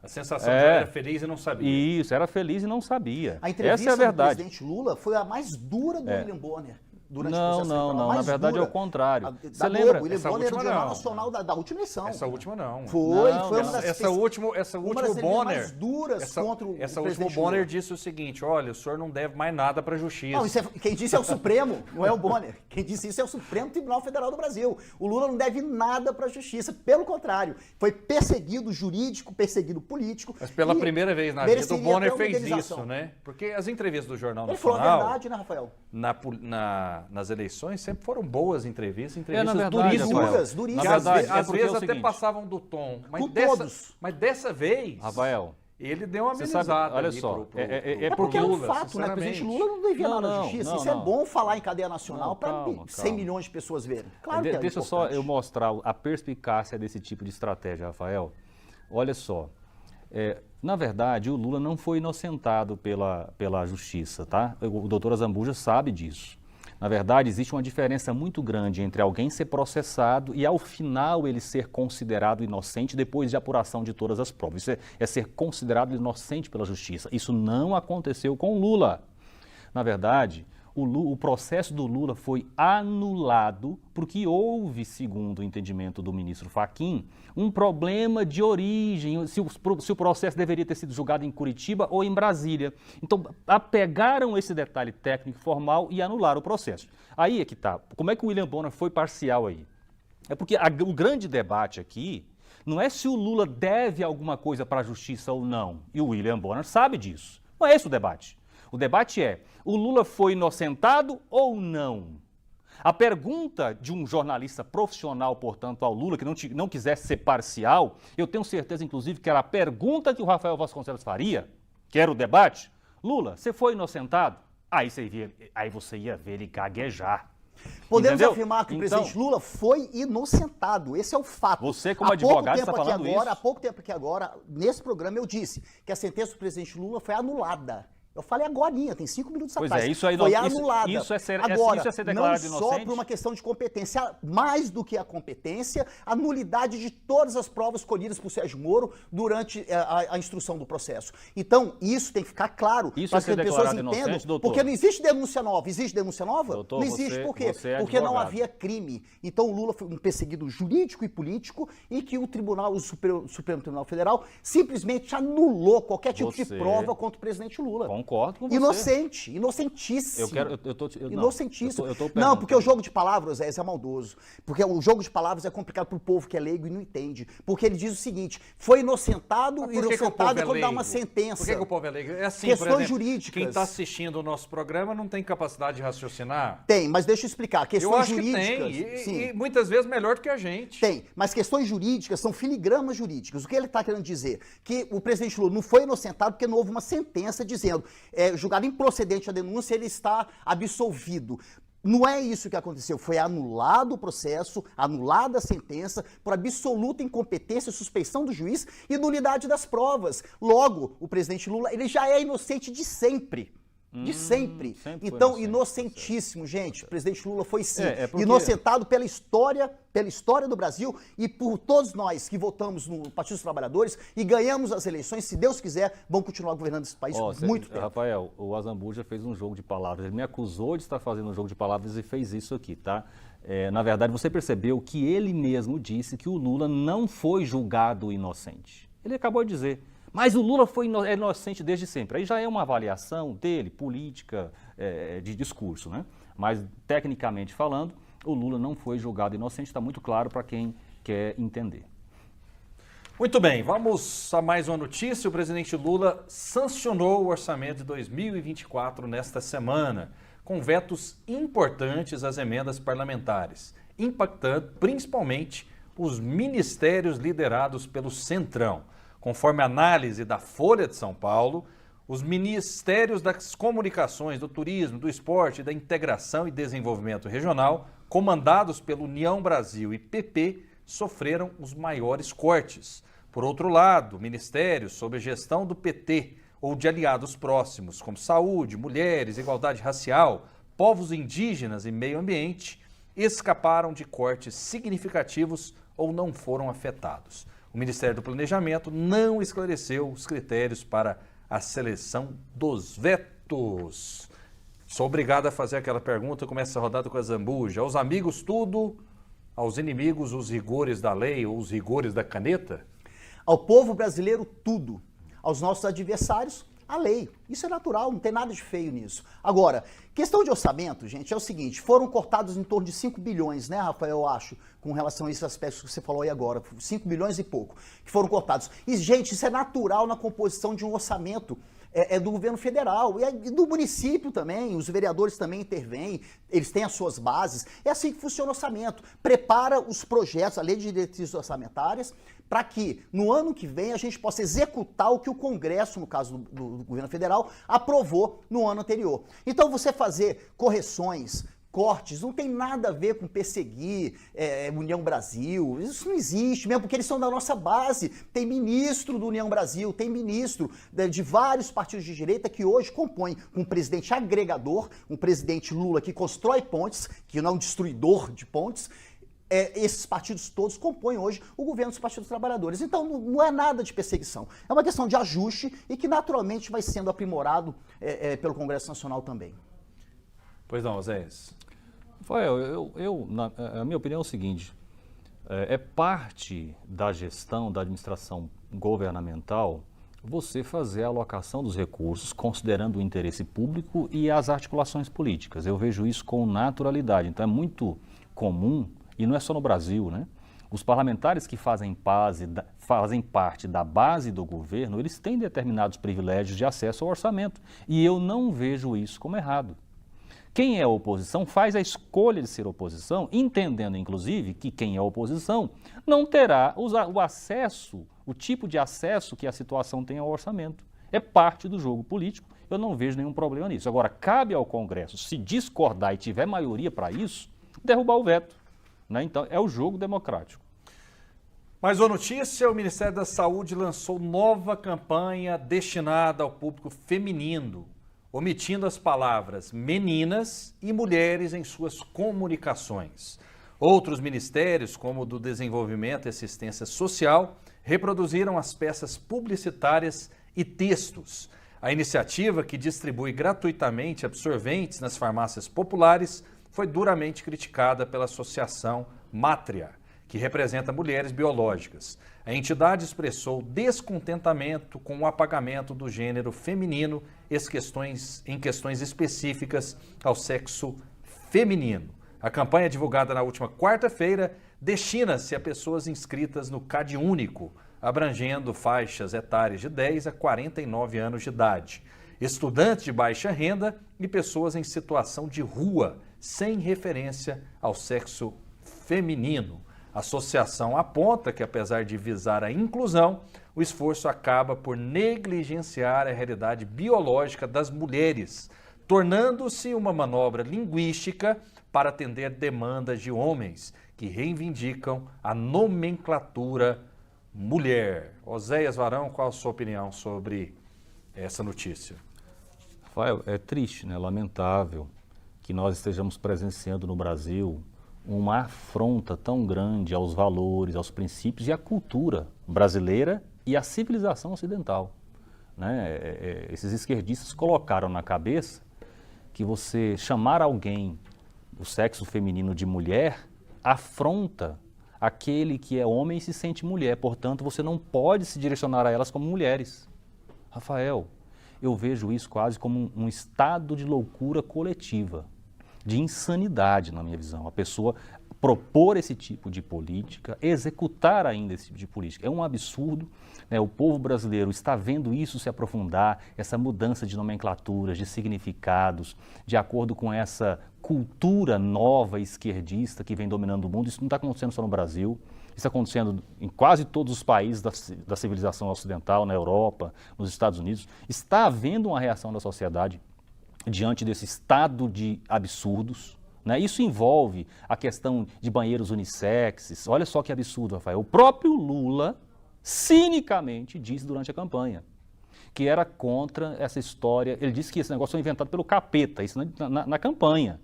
A sensação de era feliz e não sabia. Isso, era feliz e não sabia. A entrevista Essa é a verdade. do presidente Lula foi a mais dura do William Bonner. Durante o processo eleitoral, não, na verdade é o contrário. Você lembra? O William Bonner era o Jornal Nacional da última eleição. Essa última não. Foi uma das essa última Bonner, mais duras contra o essa última Bonner disse o seguinte, olha, o senhor não deve mais nada para a justiça. Não, quem disse é o Supremo, não é o Bonner. Quem disse isso é o Supremo Tribunal Federal do Brasil. O Lula não deve nada para a justiça, pelo contrário, foi perseguido jurídico, perseguido político. Mas pela primeira vez na vida o Bonner fez isso, né? Porque as entrevistas do Jornal Nacional... Ele falou a verdade, né, Rafael? Nas eleições sempre foram boas entrevistas verdade, duríssimas. Às vezes até passavam do tom. Mas dessa vez, Rafael, ele deu uma amenizada. Olha só, porque é um Lula, fato, né? O presidente Lula não devia nada à justiça. Isso é bom falar em cadeia nacional para 100 milhões de pessoas verem. Claro que é Deixa só eu mostrar a perspicácia desse tipo de estratégia, Rafael. Olha só. Na verdade, o Lula não foi inocentado pela justiça, tá? O doutor Azambuja sabe disso. Na verdade, existe uma diferença muito grande entre alguém ser processado e, ao final, ele ser considerado inocente depois de apuração de todas as provas. Isso é ser considerado inocente pela justiça. Isso não aconteceu com o Lula. Na verdade, o processo do Lula foi anulado porque houve, segundo o entendimento do ministro Fachin, um problema de origem, se o processo deveria ter sido julgado em Curitiba ou em Brasília. Então, apegaram esse detalhe técnico formal e anularam o processo. Aí é que tá. Como é que o William Bonner foi parcial aí? É porque o grande debate aqui não é se o Lula deve alguma coisa para a justiça ou não. E o William Bonner sabe disso. Não é esse o debate. O debate é, o Lula foi inocentado ou não? A pergunta de um jornalista profissional, portanto, ao Lula, que não quisesse ser parcial, eu tenho certeza, inclusive, que era a pergunta que o Rafael Vasconcelos faria, que era o debate. Lula, você foi inocentado? Aí você ia ver ele gaguejar. Podemos afirmar que o presidente Lula foi inocentado. Esse é o fato. Você, como advogado, está falando isso? Há pouco tempo aqui agora, nesse programa, eu disse que a sentença do presidente Lula foi anulada. Eu falei agorinha, tem 5 minutos atrás. Pois é, isso aí foi anulada. Isso é ser não declarado inocente? só por uma questão de competência, mais do que a competência, a nulidade de todas as provas colhidas por Sérgio Moro durante a instrução do processo. Então, isso tem que ficar claro para que as pessoas entendam, doutor? Porque não existe denúncia nova. Existe denúncia nova? Doutor, não existe por quê? Porque não havia crime. Então, o Lula foi um perseguido jurídico e político e que o Supremo Tribunal Federal simplesmente anulou qualquer tipo de prova contra o presidente Lula. Concordo com você. Inocentíssimo. Inocentíssimo. Não, porque o jogo de palavras é maldoso. Porque o jogo de palavras é complicado para o povo que é leigo e não entende. Porque ele diz o seguinte, foi inocentado, inocentado quando dá uma sentença. Por que o povo é leigo? É assim, questões por exemplo, jurídicas. Quem está assistindo o nosso programa não tem capacidade de raciocinar? Tem, mas deixa eu explicar. Questões jurídicas. Que tem, e muitas vezes melhor do que a gente. Tem, mas questões jurídicas são filigramas jurídicos. O que ele está querendo dizer? Que o presidente Lula não foi inocentado porque não houve uma sentença dizendo julgado improcedente a denúncia, ele está absolvido. Não é isso que aconteceu, foi anulado o processo, anulada a sentença, por absoluta incompetência, suspeição do juiz e nulidade das provas. Logo, o presidente Lula, ele já é inocente de sempre. De sempre. Então, inocentíssimo, gente. O presidente Lula foi sim inocentado pela história do Brasil e por todos nós que votamos no Partido dos Trabalhadores e ganhamos as eleições, se Deus quiser, vamos continuar governando esse país por muito tempo. Rafael, o Azambuja fez um jogo de palavras. Ele me acusou de estar fazendo um jogo de palavras e fez isso aqui, tá? Na verdade, você percebeu que ele mesmo disse que o Lula não foi julgado inocente. Ele acabou de dizer. Mas o Lula é inocente desde sempre. Aí já é uma avaliação dele, política, de discurso, né? Mas, tecnicamente falando, o Lula não foi julgado inocente, está muito claro para quem quer entender. Muito bem, vamos a mais uma notícia. O presidente Lula sancionou o orçamento de 2024 nesta semana, com vetos importantes às emendas parlamentares, impactando principalmente os ministérios liderados pelo Centrão. Conforme a análise da Folha de São Paulo, os ministérios das comunicações, do turismo, do esporte, da integração e desenvolvimento regional, comandados pelo União Brasil e PP, sofreram os maiores cortes. Por outro lado, ministérios sob a gestão do PT ou de aliados próximos, como saúde, mulheres, igualdade racial, povos indígenas e meio ambiente, escaparam de cortes significativos ou não foram afetados. O Ministério do Planejamento não esclareceu os critérios para a seleção dos vetos. Sou obrigado a fazer aquela pergunta, começa a rodada com a Zambuja. Aos amigos tudo, aos inimigos os rigores da lei ou os rigores da caneta? Ao povo brasileiro, tudo. Aos nossos adversários, a lei. Isso é natural, não tem nada de feio nisso. Agora, questão de orçamento, gente, é o seguinte, foram cortados em torno de 5 bilhões, né, Rafael, eu acho, com relação a esses aspectos que você falou aí agora, 5 bilhões e pouco, que foram cortados. E, gente, isso é natural na composição de um orçamento do governo federal e do município também, os vereadores também intervêm, eles têm as suas bases, é assim que funciona o orçamento, prepara os projetos, a lei de diretrizes orçamentárias, para que no ano que vem a gente possa executar o que o Congresso, no caso do governo federal, aprovou no ano anterior. Então você fazer correções, cortes, não tem nada a ver com perseguir União Brasil, isso não existe mesmo, porque eles são da nossa base. Tem ministro do União Brasil, tem ministro de vários partidos de direita que hoje compõem um presidente agregador, um presidente Lula que constrói pontes, que não é um destruidor de pontes. Esses partidos todos compõem hoje o governo dos partidos trabalhadores. Então não é nada de perseguição, é uma questão de ajuste e que naturalmente vai sendo aprimorado pelo Congresso Nacional também. Pois não, Oséias. Rafael, a minha opinião é o seguinte, é parte da gestão, da administração governamental, você fazer a alocação dos recursos considerando o interesse público e as articulações políticas. Eu vejo isso com naturalidade, então é muito comum, e não é só no Brasil, né? Os parlamentares que fazem parte da base do governo, eles têm determinados privilégios de acesso ao orçamento, e eu não vejo isso como errado. Quem é oposição faz a escolha de ser oposição, entendendo, inclusive, que quem é oposição não terá o acesso, o tipo de acesso que a situação tem ao orçamento. É parte do jogo político, eu não vejo nenhum problema nisso. Agora, cabe ao Congresso, se discordar e tiver maioria para isso, derrubar o veto, né? Então, é o jogo democrático. Mais uma notícia, o Ministério da Saúde lançou nova campanha destinada ao público feminino, omitindo as palavras meninas e mulheres em suas comunicações. Outros ministérios, como o do Desenvolvimento e Assistência Social, reproduziram as peças publicitárias e textos. A iniciativa, que distribui gratuitamente absorventes nas farmácias populares, foi duramente criticada pela Associação Mátria, que representa mulheres biológicas. A entidade expressou descontentamento com o apagamento do gênero feminino em questões específicas ao sexo feminino. A campanha, divulgada na última quarta-feira, destina-se a pessoas inscritas no CadÚnico, abrangendo faixas etárias de 10 a 49 anos de idade, estudantes de baixa renda e pessoas em situação de rua, sem referência ao sexo feminino. A associação aponta que, apesar de visar a inclusão, o esforço acaba por negligenciar a realidade biológica das mulheres, tornando-se uma manobra linguística para atender demandas de homens que reivindicam a nomenclatura mulher. Oséias Varão, qual a sua opinião sobre essa notícia? Rafael, é triste, né? Lamentável que nós estejamos presenciando no Brasil uma afronta tão grande aos valores, aos princípios e à cultura brasileira e à civilização ocidental, né? Esses esquerdistas colocaram na cabeça que você chamar alguém do sexo feminino de mulher afronta aquele que é homem se sente mulher, portanto, você não pode se direcionar a elas como mulheres. Rafael, eu vejo isso quase como um estado de loucura coletiva, de insanidade, na minha visão. A pessoa propor esse tipo de política, executar ainda esse tipo de política. É um absurdo, né? O povo brasileiro está vendo isso se aprofundar, essa mudança de nomenclaturas, de significados, de acordo com essa cultura nova esquerdista que vem dominando o mundo. Isso não está acontecendo só no Brasil, isso está acontecendo em quase todos os países da civilização ocidental, na Europa, nos Estados Unidos. Está havendo uma reação da sociedade diante desse estado de absurdos. Isso envolve a questão de banheiros unissexes. Olha só que absurdo, Rafael. O próprio Lula, cinicamente, disse durante a campanha que era contra essa história. Ele disse que esse negócio foi inventado pelo capeta, isso na campanha.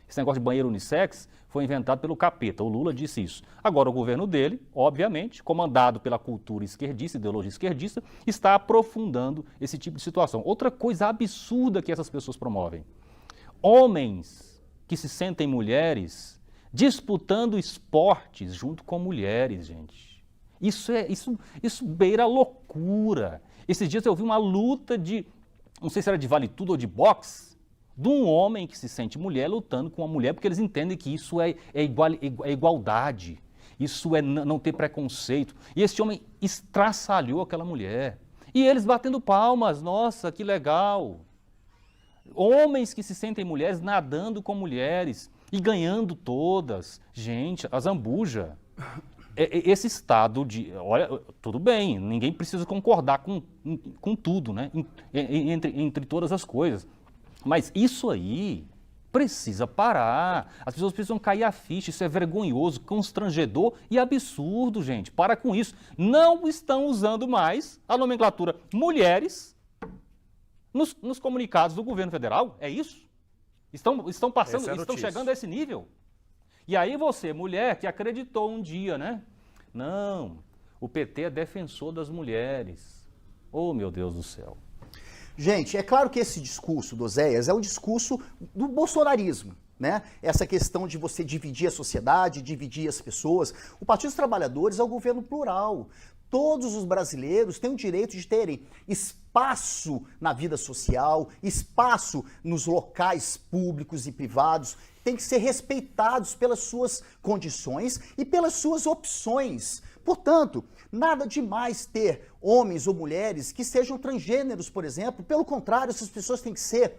Esse negócio de banheiro unissex foi inventado pelo capeta. O Lula disse isso. Agora, o governo dele, obviamente, comandado pela cultura esquerdista, ideologia esquerdista, está aprofundando esse tipo de situação. Outra coisa absurda que essas pessoas promovem. Homens que se sentem mulheres disputando esportes junto com mulheres, gente. Isso beira a loucura. Esses dias eu vi uma luta não sei se era de vale tudo ou de boxe, de um homem que se sente mulher lutando com uma mulher, porque eles entendem que isso é igualdade, isso é não ter preconceito. E esse homem estraçalhou aquela mulher. E eles batendo palmas, nossa, que legal. Homens que se sentem mulheres nadando com mulheres e ganhando todas. Gente, a Zambuja, esse estado de... Olha, tudo bem, ninguém precisa concordar com tudo, né? Entre todas as coisas. Mas isso aí precisa parar. As pessoas precisam cair a ficha. Isso é vergonhoso, constrangedor e absurdo, gente. Para com isso. Não estão usando mais a nomenclatura mulheres nos comunicados do governo federal, é isso? Estão passando, estão chegando a esse nível. E aí você, mulher, que acreditou um dia, né? Não, o PT é defensor das mulheres. Oh, meu Deus do céu. Gente, é claro que esse discurso do Oséias é um discurso do bolsonarismo, né? Essa questão de você dividir a sociedade, dividir as pessoas. O Partido dos Trabalhadores é um governo plural. Todos os brasileiros têm o direito de terem espaço na vida social, espaço nos locais públicos e privados, têm que ser respeitados pelas suas condições e pelas suas opções. Portanto, nada demais ter homens ou mulheres que sejam transgêneros, por exemplo. Pelo contrário, essas pessoas têm que ser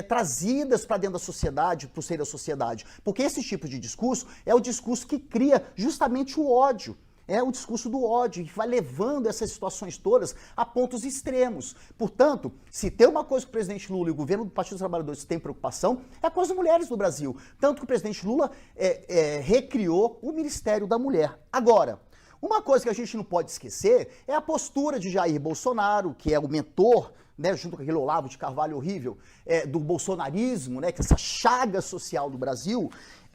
trazidas para dentro da sociedade, para o seio da sociedade. Porque esse tipo de discurso é o discurso que cria justamente o ódio. É o discurso do ódio, que vai levando essas situações todas a pontos extremos. Portanto, se tem uma coisa que o presidente Lula e o governo do Partido dos Trabalhadores têm preocupação, é com as mulheres do Brasil. Tanto que o presidente Lula recriou o Ministério da Mulher. Agora, uma coisa que a gente não pode esquecer é a postura de Jair Bolsonaro, que é o mentor, né, junto com aquele Olavo de Carvalho horrível, do bolsonarismo, né, que é essa chaga social do Brasil.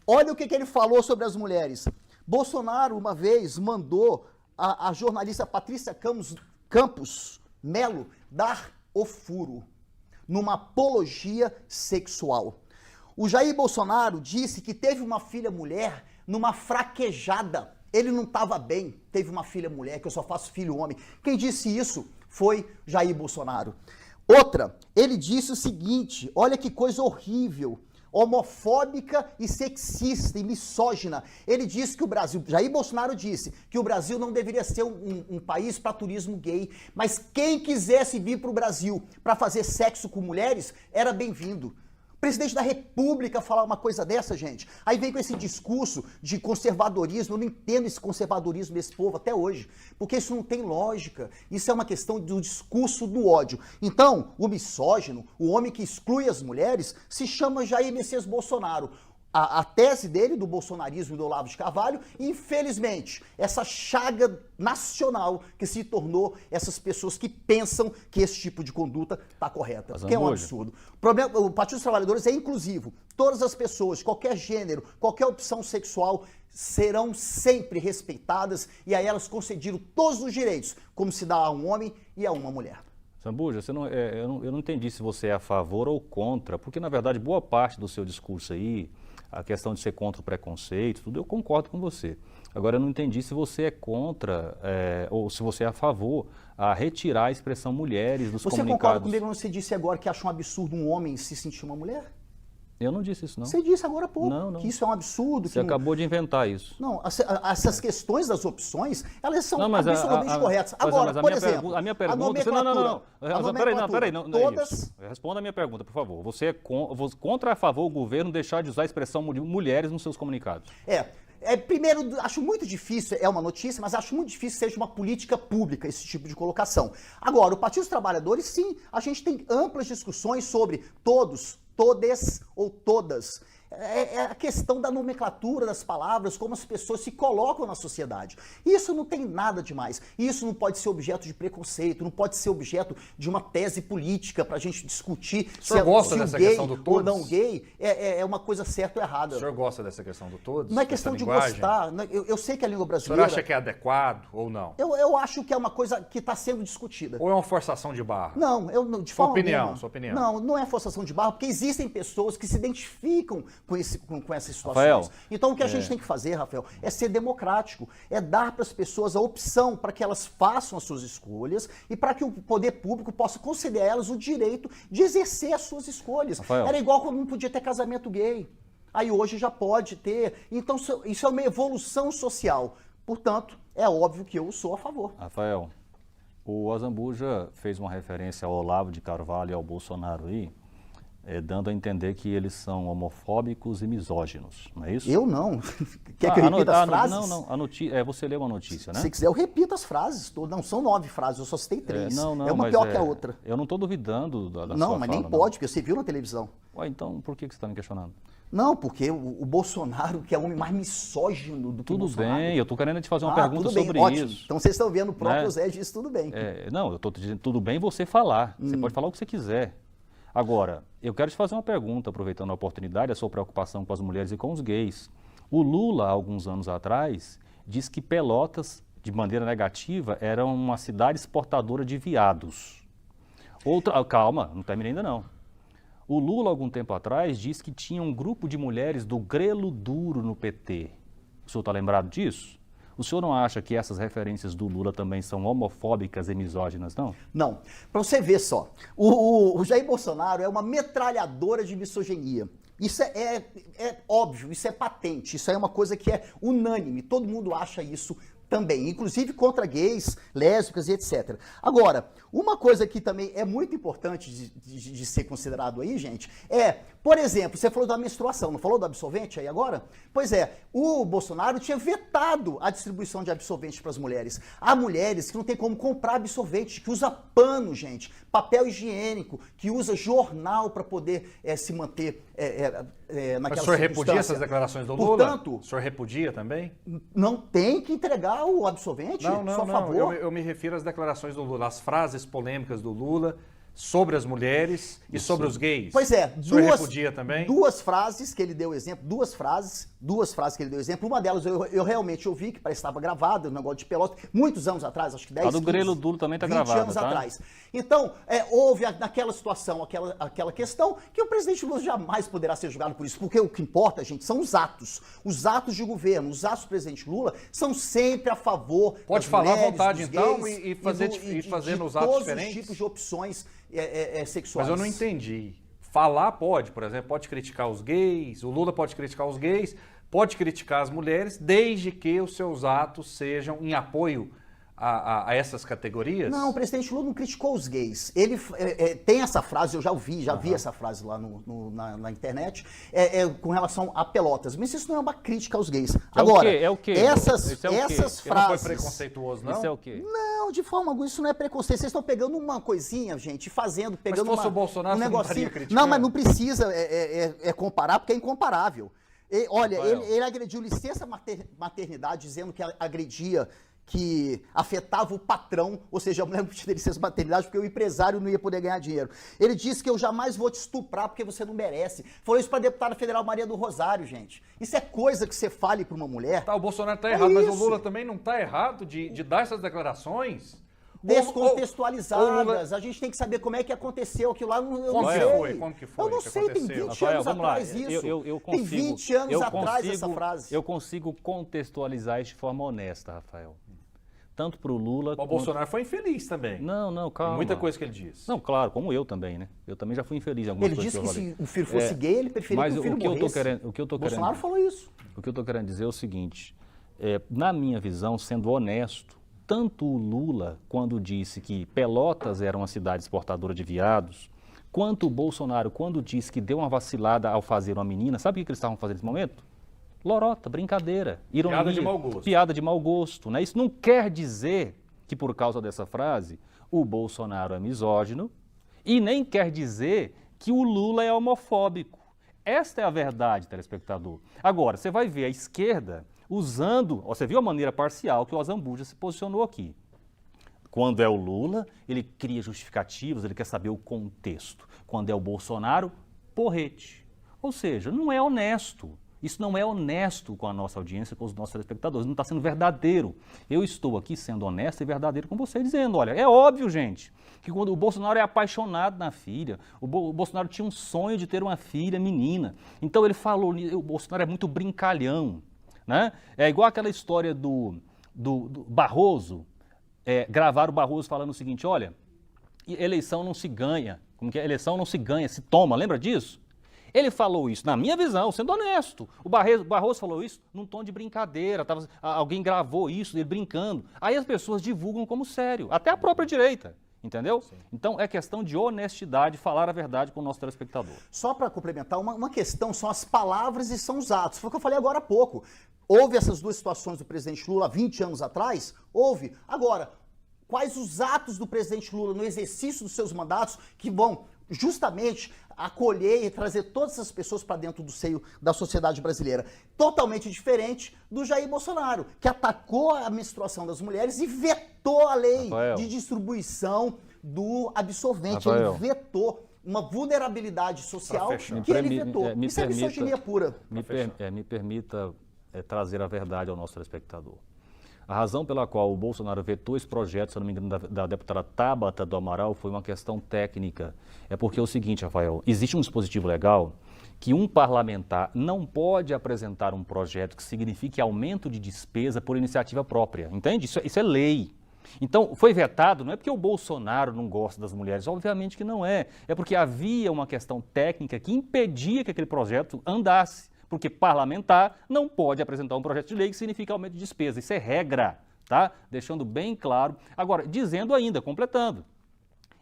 Olha o que ele falou sobre as mulheres. Bolsonaro, uma vez, mandou a jornalista Patrícia Campos Melo dar o furo numa apologia sexual. O Jair Bolsonaro disse que teve uma filha mulher numa fraquejada. Ele não estava bem, teve uma filha mulher, que eu só faço filho homem. Quem disse isso foi Jair Bolsonaro. Outra, ele disse o seguinte, olha que coisa horrível, homofóbica e sexista e misógina. Ele disse que o Brasil, Jair Bolsonaro disse que o Brasil não deveria ser um país para turismo gay, mas quem quisesse vir para o Brasil para fazer sexo com mulheres era bem-vindo. O presidente da República falar uma coisa dessa, gente. Aí vem com esse discurso de conservadorismo. Eu não entendo esse conservadorismo desse povo até hoje, porque isso não tem lógica. Isso é uma questão do discurso do ódio. Então, o misógino, o homem que exclui as mulheres, se chama Jair Messias Bolsonaro. A tese dele, do bolsonarismo e do Olavo de Carvalho, infelizmente, essa chaga nacional que se tornou essas pessoas que pensam que esse tipo de conduta está correta, que é um absurdo. O Partido dos Trabalhadores é inclusivo. Todas as pessoas, qualquer gênero, qualquer opção sexual, serão sempre respeitadas e a elas concedido todos os direitos, como se dá a um homem e a uma mulher. Zambuja, eu não entendi se você é a favor ou contra, porque na verdade boa parte do seu discurso aí a questão de ser contra o preconceito, tudo, eu concordo com você. Agora, eu não entendi se você é contra ou se você é a favor a retirar a expressão mulheres dos comunicados. Você concorda comigo quando você disse agora que acha um absurdo um homem se sentir uma mulher? Eu não disse isso, não. Você disse agora há pouco Não. que isso é um absurdo. Você acabou de inventar isso. Não, essas questões das opções, elas são absolutamente corretas. Agora, por exemplo, a minha pergunta... Peraí, não é isso. Responda a minha pergunta, por favor. Você é contra ou a favor o governo deixar de usar a expressão mulheres nos seus comunicados? Primeiro, acho muito difícil, é uma notícia, mas acho muito difícil que seja uma política pública esse tipo de colocação. Agora, o Partido dos Trabalhadores, sim, a gente tem amplas discussões sobre todos, todes ou todas. É a questão da nomenclatura das palavras, como as pessoas se colocam na sociedade. Isso não tem nada demais. Isso não pode ser objeto de preconceito, não pode ser objeto de uma tese política para a gente discutir se o gay ou não gay é uma coisa certa ou errada. O senhor gosta dessa questão do todos? Não é questão de gostar. Eu sei que a língua brasileira... O senhor acha que é adequado ou não? Eu acho que é uma coisa que está sendo discutida. Ou é uma forçação de barra? Não, de forma alguma. Sua opinião. Não é forçação de barra, porque existem pessoas que se identificam com essas situações. Rafael, então o que a gente tem que fazer, Rafael, é ser democrático, é dar para as pessoas a opção para que elas façam as suas escolhas e para que o poder público possa conceder a elas o direito de exercer as suas escolhas. Rafael. Era igual quando não podia ter casamento gay. Aí hoje já pode ter. Então isso é uma evolução social. Portanto, é óbvio que eu sou a favor. Rafael, o Azambuja fez uma referência ao Olavo de Carvalho e ao Bolsonaro aí, dando a entender que eles são homofóbicos e misóginos, não é isso? Eu não. Quer que eu repita as frases? Não. Você leu a notícia, né? Se quiser, eu repito as frases. Não são 9 frases, eu só citei 3. É uma mas pior que a outra. Eu não estou duvidando da sua Não, mas fala, nem pode, porque você viu na televisão. Ué, então por que você está me questionando? Não, porque o Bolsonaro, que é o homem mais misógino do que o Bolsonaro. Tudo bem, eu estou querendo te fazer uma pergunta sobre ótimo. isso. Então vocês estão vendo o próprio Zé disse tudo bem. Não, eu estou dizendo tudo bem você falar. Você pode falar o que você quiser. Agora, eu quero te fazer uma pergunta, aproveitando a oportunidade, a sua preocupação com as mulheres e com os gays. O Lula, há alguns anos atrás, disse que Pelotas, de maneira negativa, era uma cidade exportadora de viados. Calma, não terminei ainda não. O Lula, algum tempo atrás, disse que tinha um grupo de mulheres do grelo duro no PT. O senhor está lembrado disso? O senhor não acha que essas referências do Lula também são homofóbicas e misóginas, não? Não. Para você ver só, o Jair Bolsonaro é uma metralhadora de misoginia. Isso é óbvio, isso é patente, isso é uma coisa que é unânime, todo mundo acha isso também, inclusive contra gays, lésbicas e etc. Agora, uma coisa que também é muito importante de ser considerado aí, gente, por exemplo, você falou da menstruação, não falou do absorvente aí agora? Pois é, o Bolsonaro tinha vetado a distribuição de absorvente para as mulheres. Há mulheres que não tem como comprar absorvente, que usa pano, gente, papel higiênico, que usa jornal para poder se manter naquela Mas o senhor repudia essas declarações do Lula? Portanto, o senhor repudia também? Não tem que entregar o absorvente? Não. Só a favor? Eu me refiro às declarações do Lula, às frases polêmicas do Lula sobre as mulheres e sobre os gays. Pois é, o senhor repudia também? Duas frases que ele deu exemplo, duas frases que ele deu exemplo. Uma delas eu realmente ouvi, que parece que estava gravada, um negócio de Pelotas, muitos anos atrás, acho que 10 anos. A do grelo duro também está 20 gravada, anos tá? atrás. Então, houve naquela situação, aquela questão, que o presidente Lula jamais poderá ser julgado por isso, porque o que importa, gente, são os atos. Os atos de governo, os atos do presidente Lula são sempre a favor Pode das falar mulheres, à vontade, dos então, gays, e fazer nos atos todos diferentes? os tipos de opções sexuais. Mas eu não entendi. Falar pode, por exemplo, pode criticar os gays, o Lula pode criticar os gays, pode criticar as mulheres, desde que os seus atos sejam em apoio a essas categorias? Não, o presidente Lula não criticou os gays. Ele tem essa frase, eu já vi essa frase lá na internet, com relação a Pelotas. Mas isso não é uma crítica aos gays. Agora, é o quê? Essas frases... Não foi preconceituoso, não? Isso é o quê? Não, de forma alguma, isso não é preconceito. Vocês estão pegando uma coisinha, gente, pegando mas se fosse o Bolsonaro, um negocinho. criticando? Não, mas não precisa comparar, porque é incomparável. Olha, ele agrediu licença maternidade, dizendo que agredia, que afetava o patrão, ou seja, a mulher não podia ter licença maternidade porque o empresário não ia poder ganhar dinheiro. Ele disse que eu jamais vou te estuprar porque você não merece. Falou isso para a deputada federal Maria do Rosário, gente. Isso é coisa que você fale para uma mulher. Tá, o Bolsonaro está errado, mas o Lula também não está errado de dar essas declarações? descontextualizadas. A gente tem que saber como é que aconteceu aquilo lá. Eu não sei. Como que foi? Eu não sei, tem 20 Rafael, anos vamos lá. atrás isso. Eu Tem 20 anos atrás essa frase. Eu consigo contextualizar isso de forma honesta, Rafael. Tanto para o Lula... O Bolsonaro foi infeliz também. Não, calma. Muita coisa que ele disse. Não, claro, como eu também, né? Eu também já fui infeliz em algumas Ele coisas disse que eu que falei. se o filho fosse gay, ele preferia que o filho morresse. Bolsonaro falou isso. O que eu estou querendo dizer é o seguinte, na minha visão, sendo honesto, tanto o Lula, quando disse que Pelotas era uma cidade exportadora de viados, quanto o Bolsonaro, quando disse que deu uma vacilada ao fazer uma menina, sabe o que eles estavam fazendo nesse momento? Lorota, brincadeira, ironia. Piada de mau gosto. Piada de mau gosto, né? Isso não quer dizer que por causa dessa frase o Bolsonaro é misógino e nem quer dizer que o Lula é homofóbico. Esta é a verdade, telespectador. Agora, você vai ver a esquerda usando, você viu a maneira parcial que o Azambuja se posicionou aqui. Quando é o Lula, ele cria justificativas, ele quer saber o contexto. Quando é o Bolsonaro, porrete. Ou seja, não é honesto. Isso não é honesto com a nossa audiência, com os nossos telespectadores, não está sendo verdadeiro. Eu estou aqui sendo honesto e verdadeiro com você, dizendo, olha, é óbvio, gente, que quando o Bolsonaro é apaixonado na filha, o Bolsonaro tinha um sonho de ter uma filha menina, então ele falou, o Bolsonaro é muito brincalhão, né? É igual aquela história do Barroso, gravaram o Barroso falando o seguinte, olha, eleição não se ganha, como que é? Eleição não se ganha, se toma, lembra disso? Ele falou isso, na minha visão, sendo honesto. O Barroso falou isso num tom de brincadeira, alguém gravou isso, ele brincando. Aí as pessoas divulgam como sério, até a própria direita, entendeu? Sim. Então é questão de honestidade, falar a verdade com o nosso telespectador. Só para complementar, uma questão são as palavras e são os atos. Foi o que eu falei agora há pouco. Houve essas duas situações do presidente Lula 20 anos atrás? Houve. Agora, quais os atos do presidente Lula no exercício dos seus mandatos que vão justamente acolher e trazer todas essas pessoas para dentro do seio da sociedade brasileira? Totalmente diferente do Jair Bolsonaro, que atacou a menstruação das mulheres e vetou a lei de distribuição do absorvente. Ele vetou uma vulnerabilidade social que ele vetou. Isso é misoginia pura. Me permita trazer a verdade ao nosso telespectador. A razão pela qual o Bolsonaro vetou esse projeto, se não me engano, da deputada Tabata do Amaral, foi uma questão técnica. É porque é o seguinte, Rafael, existe um dispositivo legal que um parlamentar não pode apresentar um projeto que signifique aumento de despesa por iniciativa própria, entende? Isso é lei. Então, foi vetado, não é porque o Bolsonaro não gosta das mulheres, obviamente que não é. É porque havia uma questão técnica que impedia que aquele projeto andasse. Porque parlamentar não pode apresentar um projeto de lei que significa aumento de despesa. Isso é regra, tá? Deixando bem claro. Agora, dizendo ainda, completando,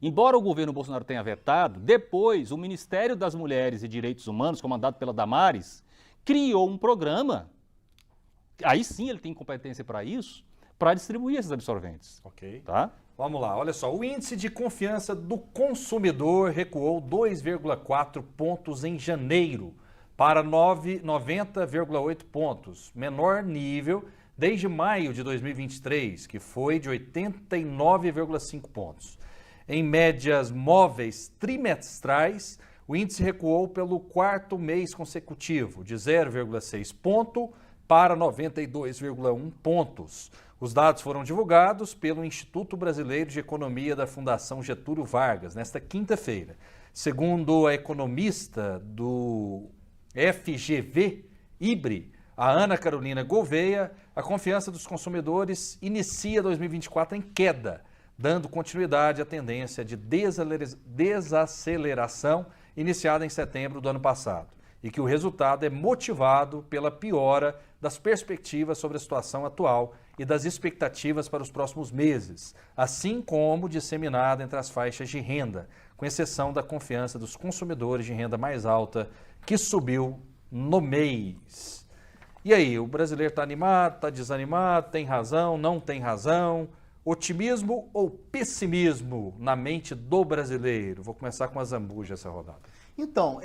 embora o governo Bolsonaro tenha vetado, depois o Ministério das Mulheres e Direitos Humanos, comandado pela Damares, criou um programa, aí sim ele tem competência para isso, para distribuir esses absorventes. Ok. Tá? Vamos lá, olha só, o índice de confiança do consumidor recuou 2,4 pontos em janeiro, para 90,8 pontos, menor nível desde maio de 2023, que foi de 89,5 pontos. Em médias móveis trimestrais, o índice recuou pelo quarto mês consecutivo, de 0,6 ponto para 92,1 pontos. Os dados foram divulgados pelo Instituto Brasileiro de Economia da Fundação Getúlio Vargas, nesta quinta-feira. Segundo a economista do FGV, IBRE, a Ana Carolina Gouveia, a confiança dos consumidores inicia 2024 em queda, dando continuidade à tendência de desaceleração iniciada em setembro do ano passado, e que o resultado é motivado pela piora das perspectivas sobre a situação atual e das expectativas para os próximos meses, assim como disseminada entre as faixas de renda, com exceção da confiança dos consumidores de renda mais alta, que subiu no mês. E aí, o brasileiro está animado, está desanimado, tem razão, não tem razão? Otimismo ou pessimismo na mente do brasileiro? Vou começar com a Azambuja essa rodada. Então,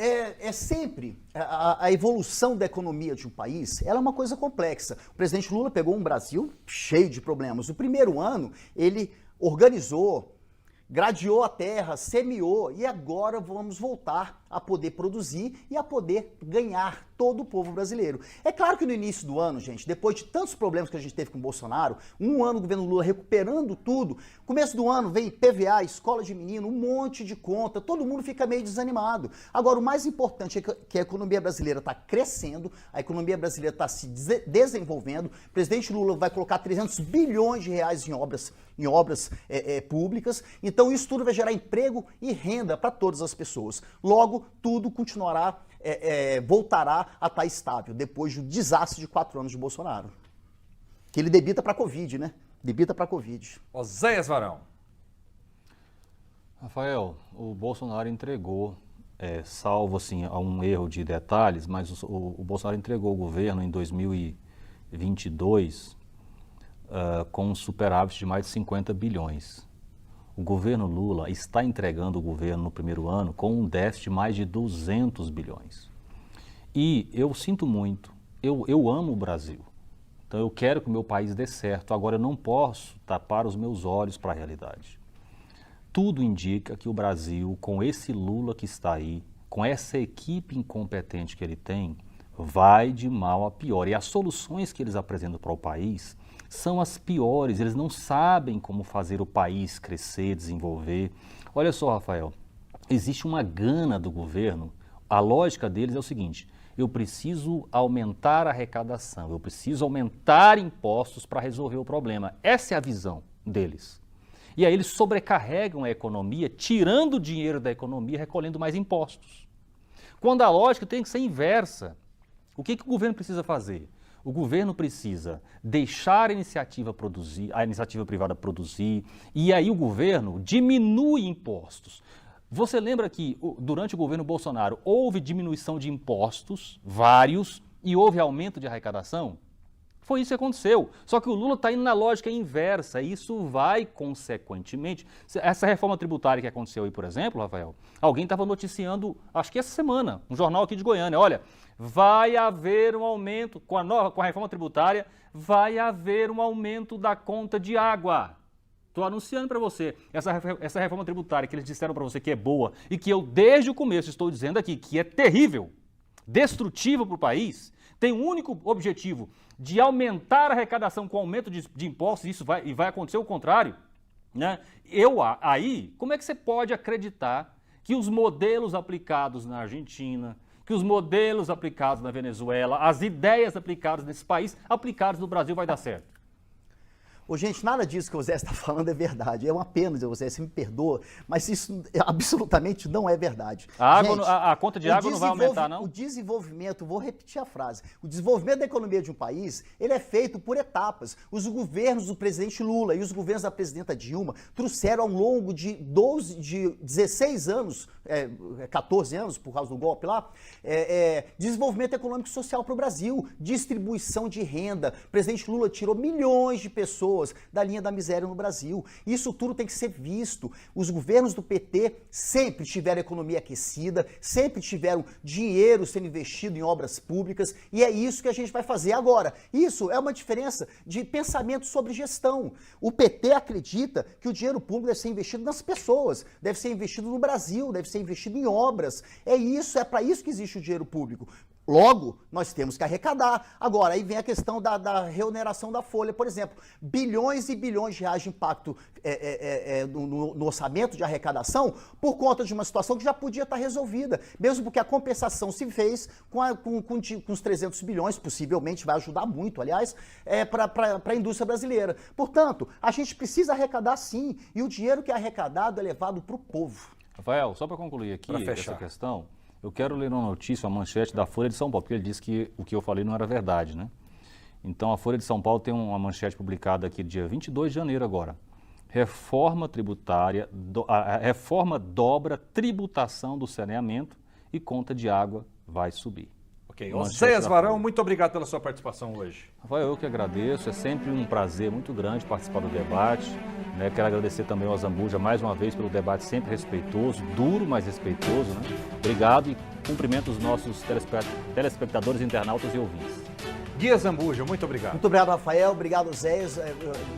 sempre a evolução da economia de um país, ela é uma coisa complexa. O presidente Lula pegou um Brasil cheio de problemas. O primeiro ano, ele organizou, gradeou a terra, semeou e agora vamos voltar a poder produzir e a poder ganhar todo o povo brasileiro. É claro que no início do ano, gente, depois de tantos problemas que a gente teve com o Bolsonaro, um ano o governo Lula recuperando tudo, começo do ano vem PVA, escola de menino, um monte de conta, todo mundo fica meio desanimado. Agora, o mais importante é que a economia brasileira está crescendo, a economia brasileira está se desenvolvendo, o presidente Lula vai colocar 300 bilhões de reais em obras públicas, então isso tudo vai gerar emprego e renda para todas as pessoas. Logo, tudo continuará, voltará a estar estável, depois do desastre de 4 anos de Bolsonaro. Que ele debita para a Covid, né? Debita para a Covid. Oséias Varão. Rafael, o Bolsonaro entregou, salvo assim, a um erro de detalhes, mas o Bolsonaro entregou o governo em 2022 com um superávit de mais de 50 bilhões. O governo Lula está entregando o governo no primeiro ano com um déficit de mais de 200 bilhões. E eu sinto muito, eu amo o Brasil, então eu quero que o meu país dê certo, agora eu não posso tapar os meus olhos para a realidade. Tudo indica que o Brasil, com esse Lula que está aí, com essa equipe incompetente que ele tem, vai de mal a pior. E as soluções que eles apresentam para o país são as piores, eles não sabem como fazer o país crescer, desenvolver. Olha só, Rafael, existe uma gana do governo, a lógica deles é o seguinte: eu preciso aumentar a arrecadação, eu preciso aumentar impostos para resolver o problema. Essa é a visão deles. E aí eles sobrecarregam a economia, tirando o dinheiro da economia, recolhendo mais impostos. Quando a lógica tem que ser inversa. O que o governo precisa fazer? O governo precisa deixar a iniciativa privada produzir, e aí o governo diminui impostos. Você lembra que durante o governo Bolsonaro houve diminuição de impostos, vários, e houve aumento de arrecadação? Foi isso que aconteceu. Só que o Lula está indo na lógica inversa, e isso vai, consequentemente... Essa reforma tributária que aconteceu aí, por exemplo, Rafael, alguém estava noticiando, acho que essa semana, um jornal aqui de Goiânia, olha, vai haver um aumento, com a reforma tributária, vai haver um aumento da conta de água. Estou anunciando para você, essa reforma tributária que eles disseram para você que é boa, e que eu desde o começo estou dizendo aqui que é terrível, destrutiva para o país, tem um único objetivo, de aumentar a arrecadação com aumento de impostos, isso vai acontecer o contrário, né? Aí, como é que você pode acreditar que os modelos aplicados na Argentina, que os modelos aplicados na Venezuela, as ideias aplicadas nesse país, aplicadas no Brasil, vai dar certo? Ô, gente, nada disso que o Zé está falando é verdade. É uma pena, Zé, você me perdoa, mas isso absolutamente não é verdade. A conta de água não vai aumentar, não? O desenvolvimento, vou repetir a frase, o desenvolvimento da economia de um país, ele é feito por etapas. Os governos do presidente Lula e os governos da presidenta Dilma trouxeram ao longo de 16 anos, 14 anos, por causa do golpe lá, desenvolvimento econômico e social para o Brasil, distribuição de renda. O presidente Lula tirou milhões de pessoas da linha da miséria no Brasil. Isso tudo tem que ser visto. Os governos do PT sempre tiveram a economia aquecida, sempre tiveram dinheiro sendo investido em obras públicas, e é isso que a gente vai fazer agora. Isso é uma diferença de pensamento sobre gestão. O PT acredita que o dinheiro público deve ser investido nas pessoas, deve ser investido no Brasil, deve ser investido em obras. É para isso que existe o dinheiro público. Logo, nós temos que arrecadar. Agora, aí vem a questão da reoneração da folha, por exemplo. Bilhões e bilhões de reais de impacto no orçamento de arrecadação por conta de uma situação que já podia estar resolvida. Mesmo porque a compensação se fez com os 300 bilhões, possivelmente vai ajudar muito, aliás, para a indústria brasileira. Portanto, a gente precisa arrecadar sim, e o dinheiro que é arrecadado é levado para o povo. Rafael, só para concluir aqui essa questão, eu quero ler uma notícia, uma manchete da Folha de São Paulo, porque ele disse que o que eu falei não era verdade, né? Então, a Folha de São Paulo tem uma manchete publicada aqui dia 22 de janeiro agora. Reforma tributária, a reforma dobra tributação do saneamento e conta de água vai subir. Ok, Oséias Varão, muito obrigado pela sua participação hoje. Rafael, eu que agradeço, é sempre um prazer muito grande participar do debate. Né? Quero agradecer também ao Azambuja mais uma vez pelo debate sempre respeitoso, duro, mas respeitoso. Né? Obrigado e cumprimento os nossos telespectadores, internautas e ouvintes. Gui Zambuja, muito obrigado. Muito obrigado, Rafael. Obrigado, Zé,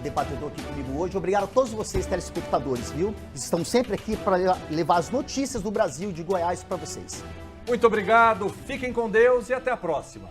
debatedor aqui comigo hoje. Obrigado a todos vocês, telespectadores, viu? Estamos sempre aqui para levar as notícias do Brasil, de Goiás, para vocês. Muito obrigado, fiquem com Deus e até a próxima.